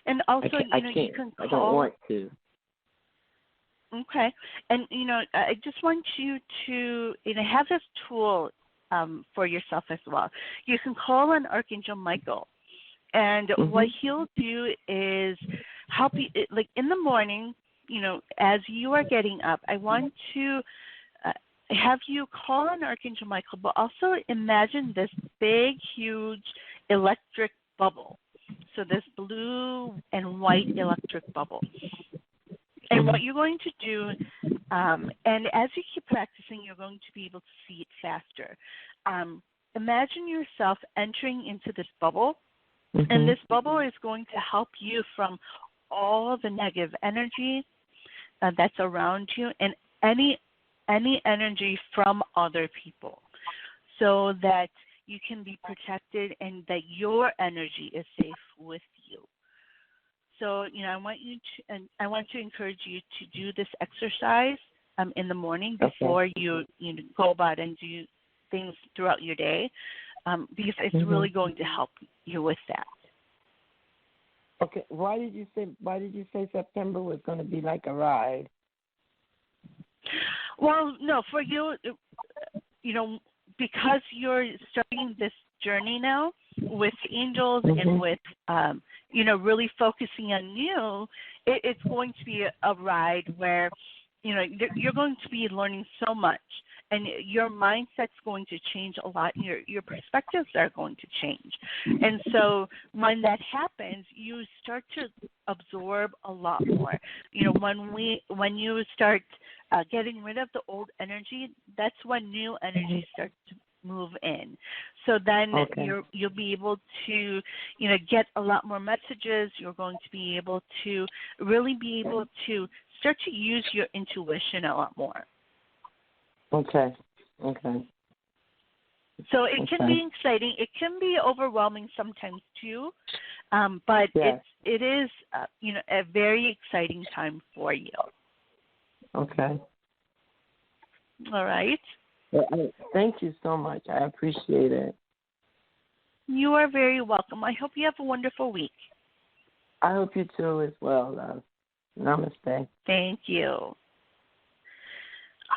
And also, you can call. I don't want to. Okay. And, I just want you to have this tool for yourself as well. You can call on Archangel Michael, and what he'll do is help you, like in the morning, as you are getting up. I want to have you call on Archangel Michael, but also imagine this big, huge electric bubble. So this blue and white electric bubble. And what you're going to do, and as you keep practicing, you're going to be able to see it faster. Imagine yourself entering into this bubble, and this bubble is going to help you from all the negative energy that's around you, and any energy from other people, so that you can be protected and that your energy is safe with you. So, I want to encourage you to do this exercise in the morning before you go about and do things throughout your day, because it's really going to help you with that. Okay. Why did you say September was going to be like a ride? Well, no, for you, because you're starting this journey now with angels and with, really focusing on you, it's going to be a ride where, you're going to be learning so much, and your mindset's going to change a lot. Your perspectives are going to change. And so when that happens, you start to absorb a lot more. When you start getting rid of the old energy, that's when new energy starts to move in. So then you'll be able to, get a lot more messages. You're going to be able to really be able to start to use your intuition a lot more. Okay. So it can Okay. be exciting. It can be overwhelming sometimes too, but Yes. it is a very exciting time for you. Okay. All right. Well, thank you so much. I appreciate it. You are very welcome. I hope you have a wonderful week. I hope you too as well, love. Namaste. Thank you.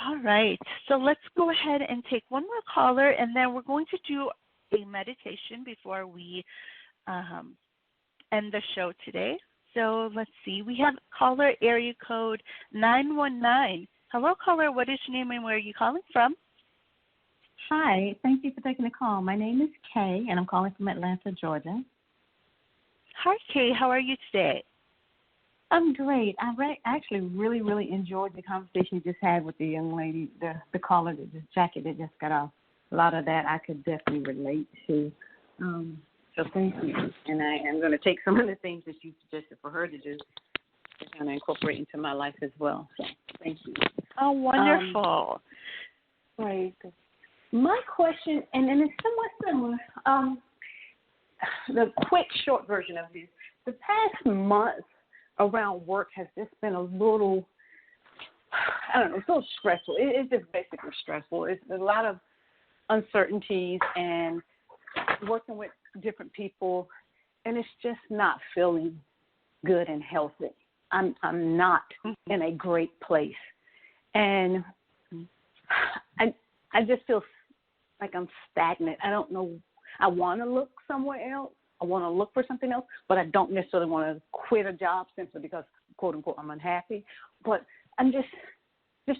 All right. So let's go ahead and take one more caller, and then we're going to do a meditation before we end the show today. So let's see. We have caller area code 919. Hello, caller. What is your name and where are you calling from? Hi, thank you for taking the call. My name is Kay, and I'm calling from Atlanta, Georgia. Hi, Kay. How are you today? I'm great. I actually really enjoyed the conversation you just had with the young lady, the caller, Jackie that just got off. A lot of that I could definitely relate to. So thank you. And I am going to take some of the things that you suggested for her to do to kind of incorporate into my life as well. So thank you. Oh, wonderful. Right. My question, and it's somewhat similar, the quick, short version of this, the past month around work has just been a little, I don't know, it's a little stressful. It's just basically stressful. It's a lot of uncertainties and working with different people, and it's just not feeling good and healthy. I'm not in a great place. And I just feel like I'm stagnant. I don't know. I want to look somewhere else. I want to look for something else, but I don't necessarily want to quit a job simply because, quote unquote, I'm unhappy. But I'm just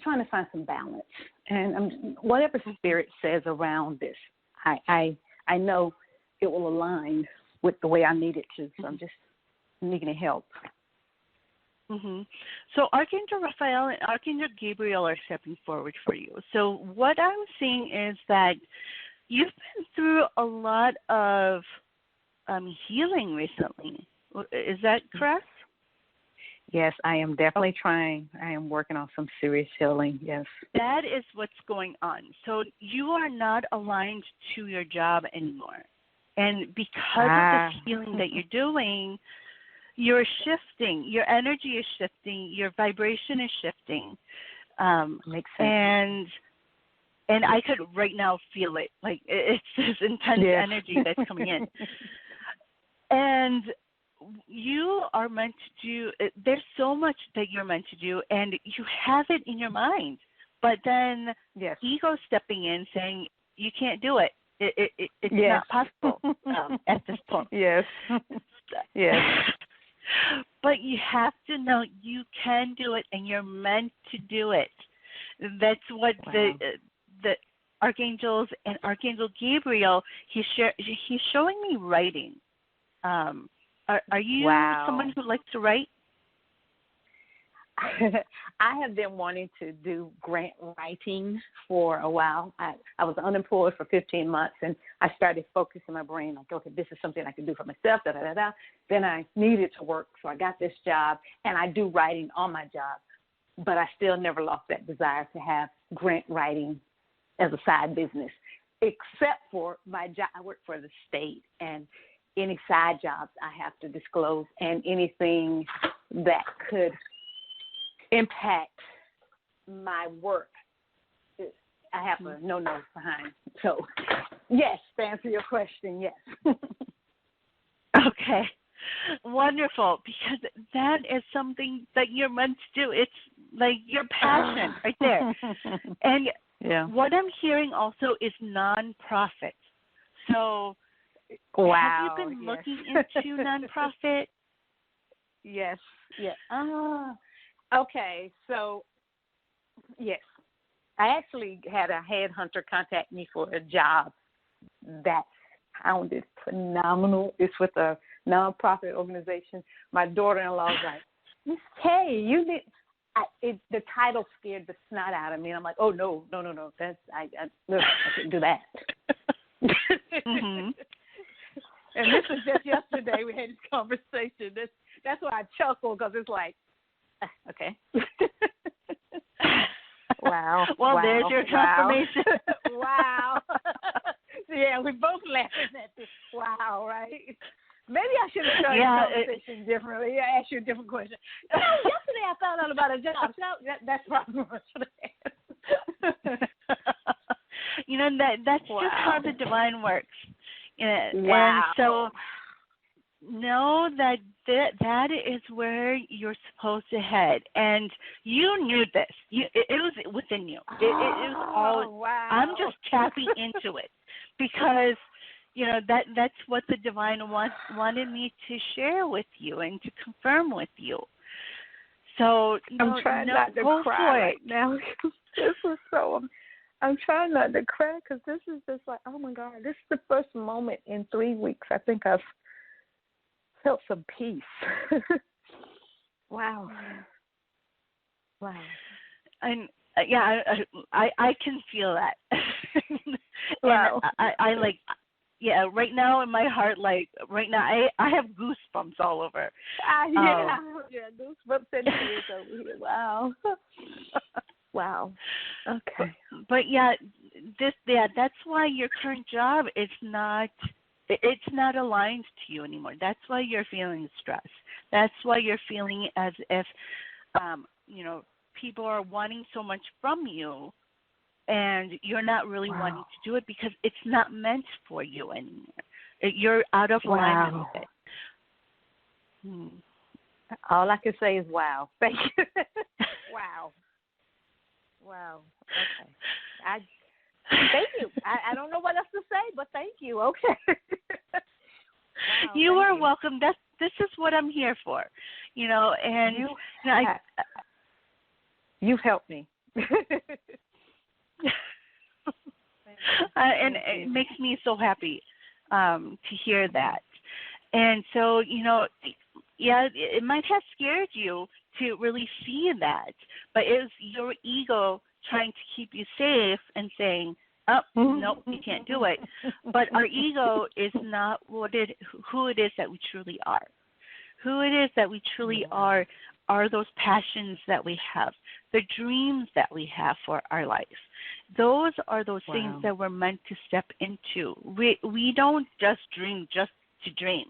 trying to find some balance. And whatever spirit says around this, I know it will align with the way I need it to. So I'm just needing help. Mm-hmm. So Archangel Raphael and Archangel Gabriel are stepping forward for you. So what I'm seeing is that you've been through a lot of healing recently. Is that correct? Yes, I am definitely trying. I am working on some serious healing, yes. That is what's going on. So you are not aligned to your job anymore. And because of this healing that you're doing, you're shifting. Your energy is shifting. Your vibration is shifting. Makes sense. And I could right now feel it. Like it's this intense energy that's coming in. And you are meant to do, there's so much that you're meant to do, and you have it in your mind. But then ego stepping in saying, you can't do it. It's not possible at this point. Yes. Yes. But you have to know you can do it, and you're meant to do it. That's what the archangels and Archangel Gabriel, he's showing me writing. Are you someone who likes to write? I have been wanting to do grant writing for a while. I was unemployed for 15 months, and I started focusing my brain like, okay, this is something I can do for myself, da-da-da-da. Then I needed to work, so I got this job, and I do writing on my job. But I still never lost that desire to have grant writing as a side business, except for my job. I work for the state, and any side jobs I have to disclose, and anything that could impact my work, I have a no-no behind. So, yes, to answer your question, yes. Okay, wonderful, because that is something that you're meant to do. It's like your passion right there. And what I'm hearing also is nonprofit. So have you been looking into nonprofit? Yes. Okay, so, yes. I actually had a headhunter contact me for a job that sounded phenomenal. It's with a nonprofit organization. My daughter-in-law was like, Miss Kay, you did. The title scared the snot out of me. And I'm like, oh, no. That's I couldn't do that. Mm-hmm. And this was just yesterday. We had this conversation. That's why I chuckle, because it's like, okay. Wow. Well, there's your confirmation. Wow. Yeah, we both laughing at this. Wow, right? Maybe I should have started the conversation differently. I asked you a different question. Yesterday I found out about a job. So that's probably what I should have asked. That's just how the divine works. Wow. And so know that that is where you're supposed to head. And you knew this. It was within you. It was all. Wow. I'm just tapping into it because that's what the divine wanted me to share with you and to confirm with you. So I'm trying not to cry right now. This is so. I'm trying not to cry because this is just like, oh my God, this is the first moment in 3 weeks I think I've felt some peace. Wow. Wow. And I can feel that. Wow. And I like. Yeah, right now in my heart, right now, I have goosebumps all over. Goosebumps and tears over here. Wow. Wow. Okay. But that's why your current job is not aligned to you anymore. That's why you're feeling stress. That's why you're feeling as if, people are wanting so much from you, and you're not really wanting to do it because it's not meant for you anymore. You're out of alignment with it. All I can say is wow. Thank you. Wow. Wow. Okay. Thank you. I don't know what else to say, but thank you. Okay. Wow, you are welcome. This is what I'm here for. And you've helped me. And it makes me so happy to hear that. And so, it might have scared you to really see that, but it was your ego trying to keep you safe and saying, oh, nope, you can't do it. But our ego is not who it is that we truly are. Who it is that we truly are those passions that we have, the dreams that we have for our life. Those are those things that we're meant to step into. We don't just dream just to dream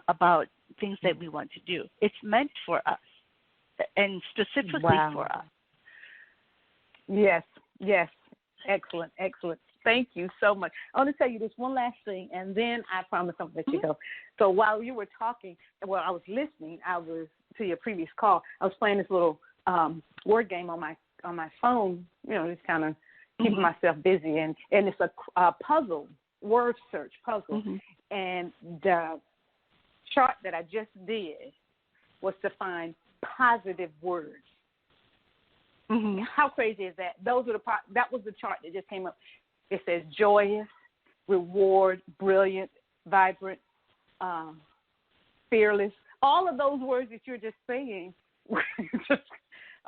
about things that we want to do. It's meant for us, and specifically for us. Yes. Excellent. Thank you so much. I want to tell you this one last thing, and then I promise I'll let you go. So while you were talking, I was listening. I was to your previous call. I was playing this little word game on my phone. Just kind of keeping myself busy, and it's a puzzle, word search puzzle, and the chart that I just did was to find positive words. How crazy is that? That was the chart that just came up. It says joyous, reward, brilliant, vibrant, fearless. All of those words that you're just saying.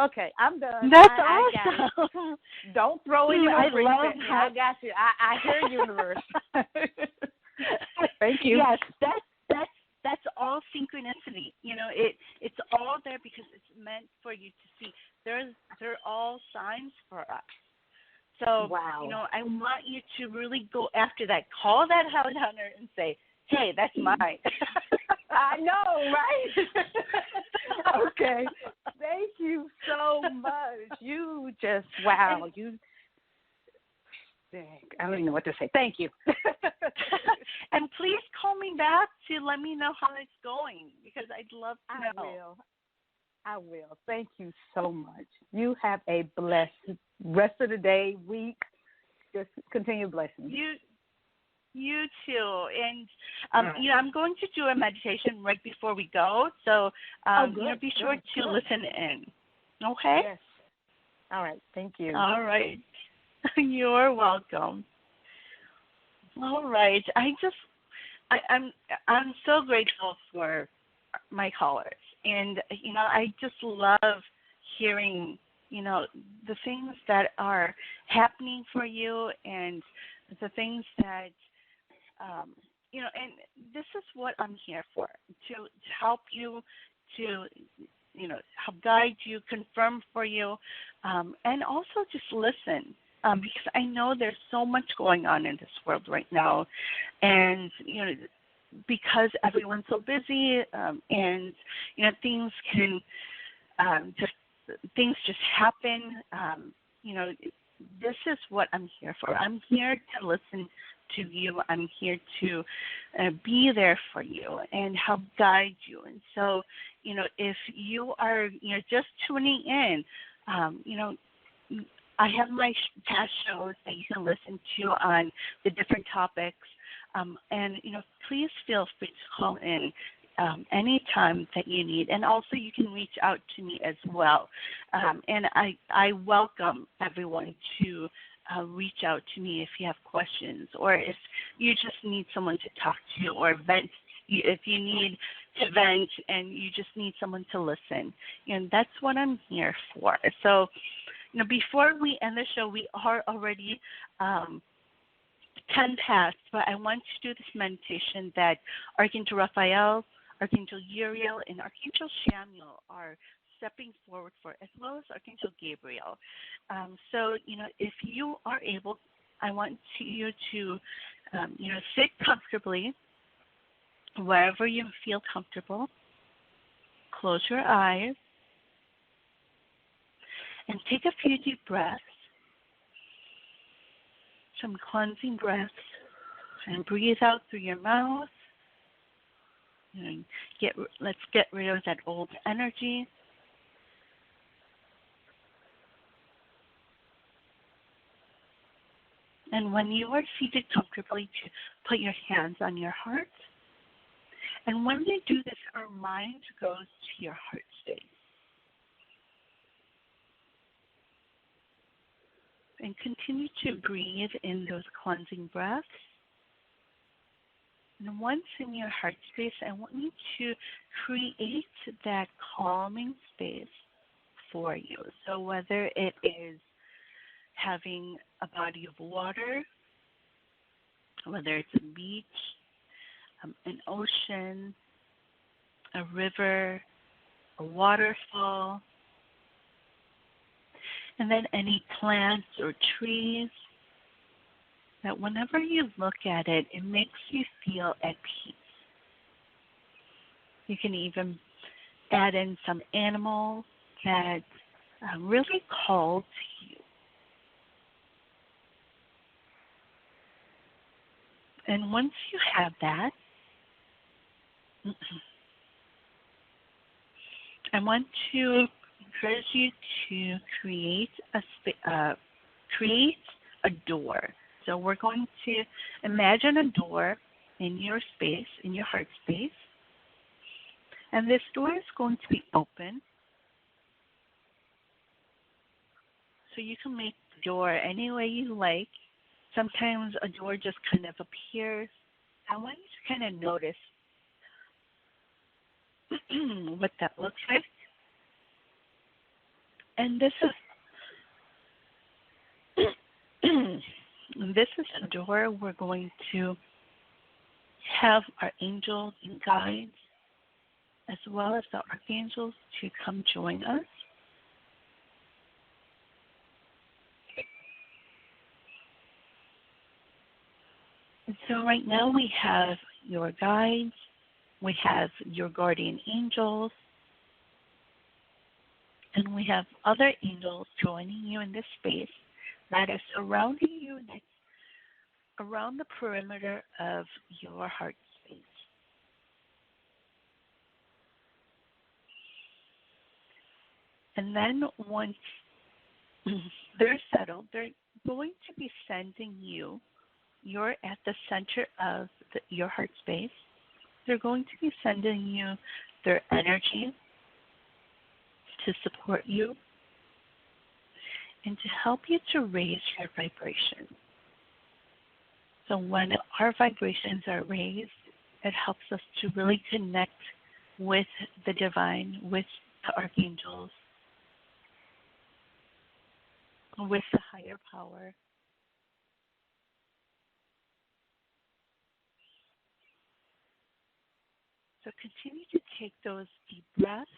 Okay, I'm done. That's awesome. I got it. Don't throw any more bricks at me. I got you. I hear universe. Thank you. Yes, that's all synchronicity. It's all there because it's meant for you to see. They're all signs for us. So, I want you to really go after that. Call that hound hunter and say, hey, that's mine. I know, right? Okay. Thank you so much. You just, I don't even know what to say. Thank you. And please call me back to let me know how it's going because I'd love to know. I will. Thank you so much. You have a blessed rest of the day, week. Just continue blessing. You too. And, I'm going to do a meditation right before we go. So, be sure to listen in. Okay? Yes. All right. Thank you. All right. You're welcome. All right. I'm so grateful for my callers. And, I just love hearing, the things that are happening for you and the things that, and this is what I'm here for, to help you, to, help guide you, confirm for you, and also just listen. because I know there's so much going on in this world right now, and because everyone's so busy, and things can just things just happen. This is what I'm here for. I'm here to listen to you. I'm here to be there for you and help guide you. And so, if you are, just tuning in, I have my past shows that you can listen to on the different topics. And, please feel free to call in anytime that you need. And also you can reach out to me as well. And I welcome everyone to reach out to me if you have questions, or if you just need someone to talk to, or vent, if you need to vent and you just need someone to listen. And that's what I'm here for. So, before we end the show, we are already 10 past, but I want to do this meditation that Archangel Raphael, Archangel Uriel, and Archangel Samuel are stepping forward for, as well as Archangel Gabriel. So, if you are able, I want you to, sit comfortably, wherever you feel comfortable. Close your eyes and take a few deep breaths, some cleansing breaths, and breathe out through your mouth. Let's get rid of that old energy. And when you are seated comfortably, to put your hands on your heart. And when you do this, our mind goes to your heart space. And continue to breathe in those cleansing breaths. And once in your heart space, I want you to create that calming space for you. So whether it is having a body of water, whether it's a beach, an ocean, a river, a waterfall, and then any plants or trees, that whenever you look at it, it makes you feel at peace. You can even add in some animals that really call to you. And once you have that, I want to encourage you to create a door. So we're going to imagine a door in your space, in your heart space. And this door is going to be open. So you can make the door any way you like. Sometimes a door just kind of appears. I want you to kind of notice what that looks like. And this is a door we're going to have our angels and guides, as well as the archangels, to come join us. And so right now we have your guides, we have your guardian angels, and we have other angels joining you in this space that is surrounding you, that's around the perimeter of your heart space. And then once they're settled, they're going to be sending you, you're at the center of your heart space, they're going to be sending you their energy to support you and to help you to raise your vibration. So when our vibrations are raised, it helps us to really connect with the divine, with the archangels, with the higher power. So continue to take those deep breaths.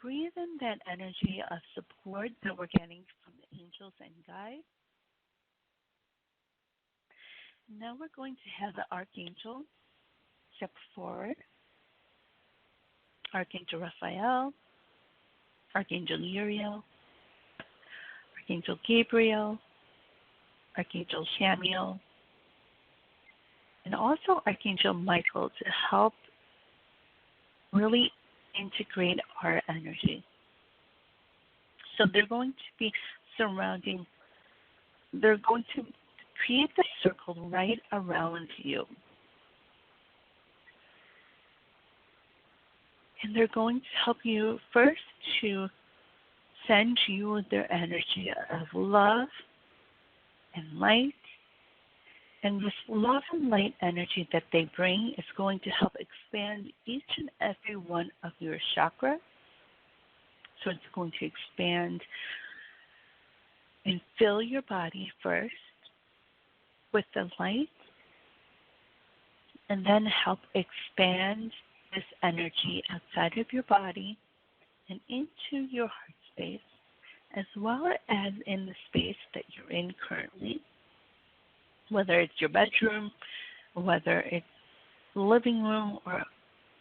Breathe in that energy of support that we're getting from the angels and guides. Now we're going to have the Archangel step forward. Archangel Raphael, Archangel Uriel, Archangel Gabriel, Archangel Samuel, and also Archangel Michael to help really integrate our energy. So they're going to be surrounding, they're going to create the circle right around you. And they're going to help you first to send you their energy of love and light. And this love and light energy that they bring is going to help expand each and every one of your chakras. So it's going to expand and fill your body first with the light, and then help expand this energy outside of your body and into your heart space, as well as in the space that you're in currently, whether it's your bedroom, whether it's the living room, or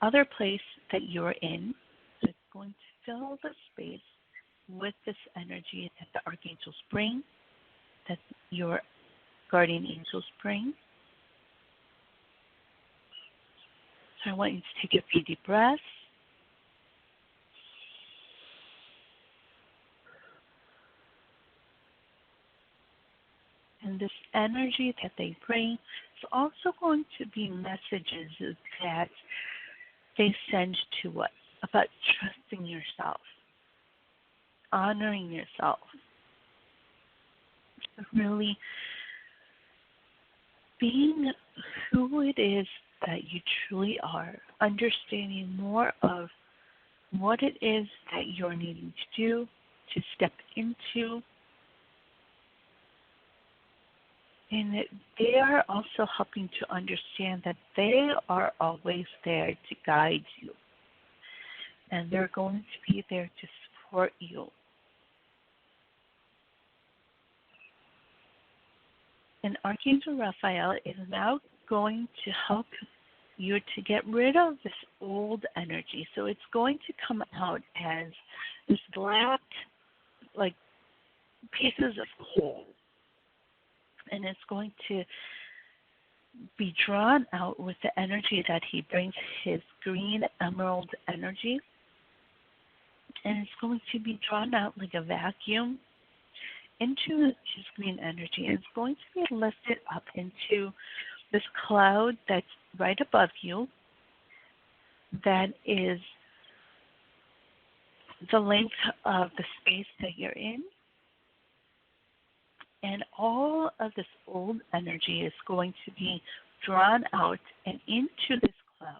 other place that you're in. So it's going to fill the space with this energy that the archangels bring, that your guardian angels bring. So I want you to take a few deep breaths. And this energy that they bring is also going to be messages that they send to us about trusting yourself, honoring yourself, really being who it is that you truly are, understanding more of what it is that you're needing to do, to step into. And that they are also helping to understand that they are always there to guide you. And they're going to be there to support you. And Archangel Raphael is now going to help you to get rid of this old energy. So it's going to come out as this black, like, pieces of coal. And it's going to be drawn out with the energy that he brings, his green emerald energy. And it's going to be drawn out like a vacuum into his green energy. And it's going to be lifted up into this cloud that's right above you, that is the length of the space that you're in. And all of this old energy is going to be drawn out and into this cloud.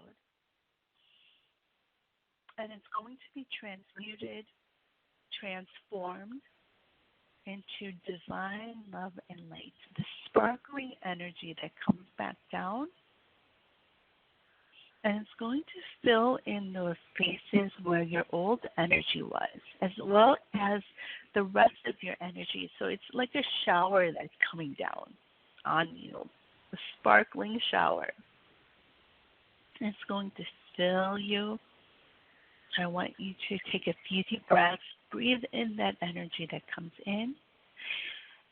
And it's going to be transmuted, transformed into divine love and light. The sparkling energy that comes back down. And it's going to fill in those spaces where your old energy was, as well as the rest of your energy. So it's like a shower that's coming down on you, a sparkling shower. And it's going to fill you. I want you to take a few deep breaths, breathe in that energy that comes in.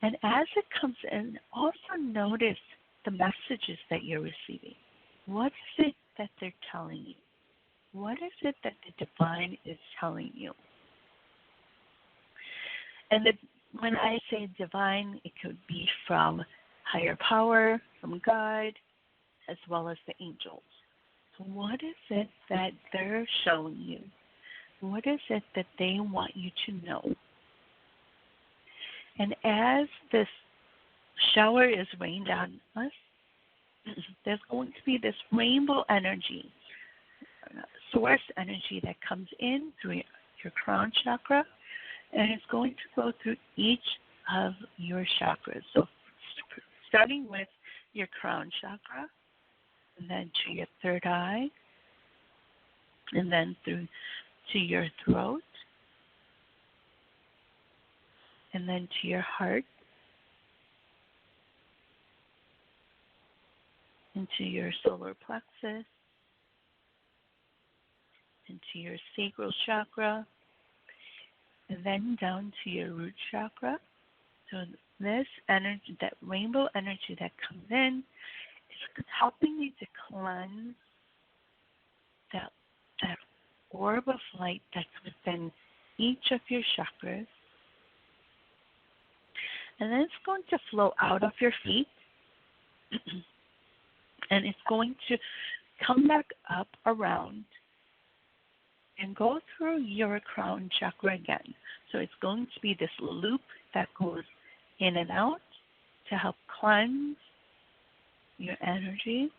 And as it comes in, also notice the messages that you're receiving. What is it that they're telling you? What is it that the divine is telling you? And when I say divine, it could be from higher power, from God, as well as the angels. So what is it that they're showing you? What is it that they want you to know? And as this shower is rained on us, there's going to be this rainbow energy, source energy that comes in through your crown chakra, and it's going to go through each of your chakras. So starting with your crown chakra, and then to your third eye, and then through to your throat, and then to your heart, into your solar plexus, into your sacral chakra, and then down to your root chakra. So this energy, that rainbow energy that comes in, is helping you to cleanse that orb of light that's within each of your chakras. And then it's going to flow out of your feet. And it's going to come back up around and go through your crown chakra again. So it's going to be this loop that goes in and out to help cleanse your energy.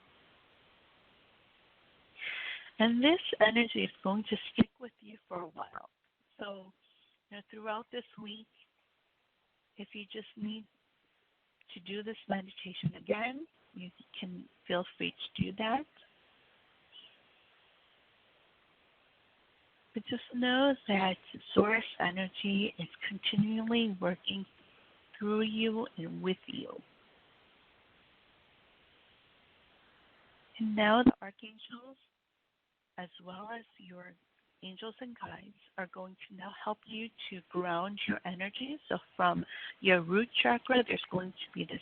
And this energy is going to stick with you for a while. So, throughout this week, if you just need to do this meditation again, you can feel free to do that. But just know that source energy is continually working through you and with you. And now the archangels, as well as your angels and guides, are going to now help you to ground your energy. So from your root chakra, there's going to be this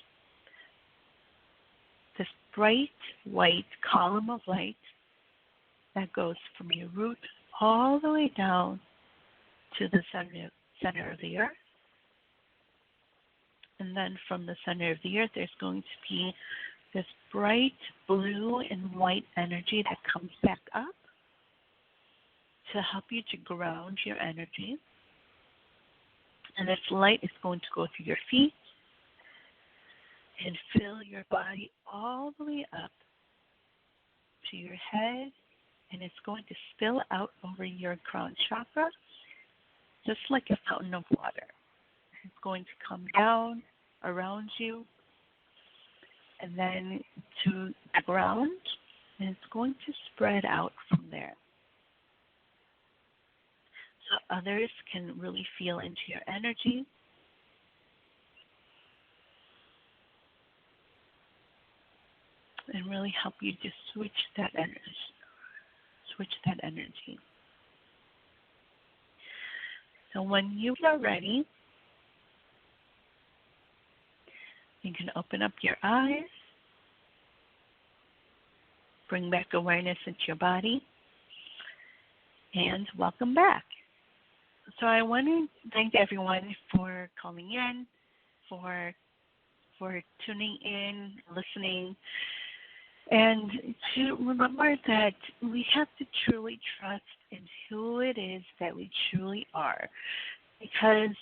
bright white column of light that goes from your root all the way down to the center of the earth. And then from the center of the earth, there's going to be this bright blue and white energy that comes back up to help you to ground your energy. And this light is going to go through your feet and fill your body all the way up to your head, and it's going to spill out over your crown chakra just like a fountain of water. It's going to come down around you and then to the ground, and it's going to spread out from there. So others can really feel into your energy. And really help you to switch that energy. So when you are ready, you can open up your eyes, bring back awareness into your body, and welcome back. So I want to thank everyone for calling in, for tuning in, listening, and to remember that we have to truly trust in who it is that we truly are, because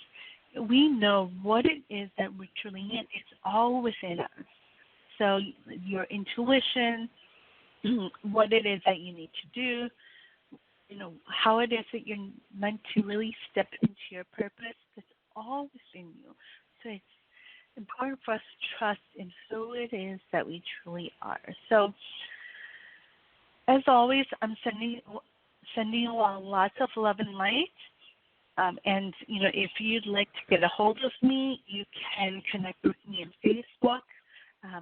we know what it is that we're truly in. It's all within us. So your intuition, what it is that you need to do, how it is that you're meant to really step into your purpose, that's all within you. So it's important for us to trust in who it is that we truly are. So, as always, I'm sending you all lots of love and light. And if you'd like to get a hold of me, you can connect with me on Facebook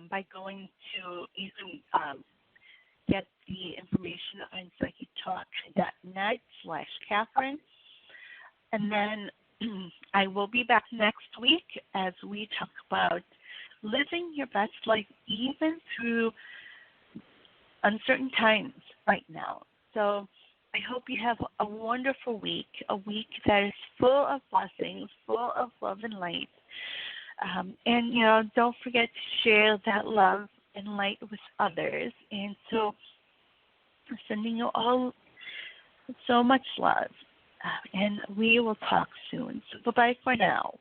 by going to, you can get the information on psychictalk.net/Catharine. And then I will be back next week as we talk about living your best life even through uncertain times right now. So I hope you have a wonderful week, a week that is full of blessings, full of love and light. And, don't forget to share that love and light with others. And so I'm sending you all so much love. And we will talk soon. So bye-bye for now.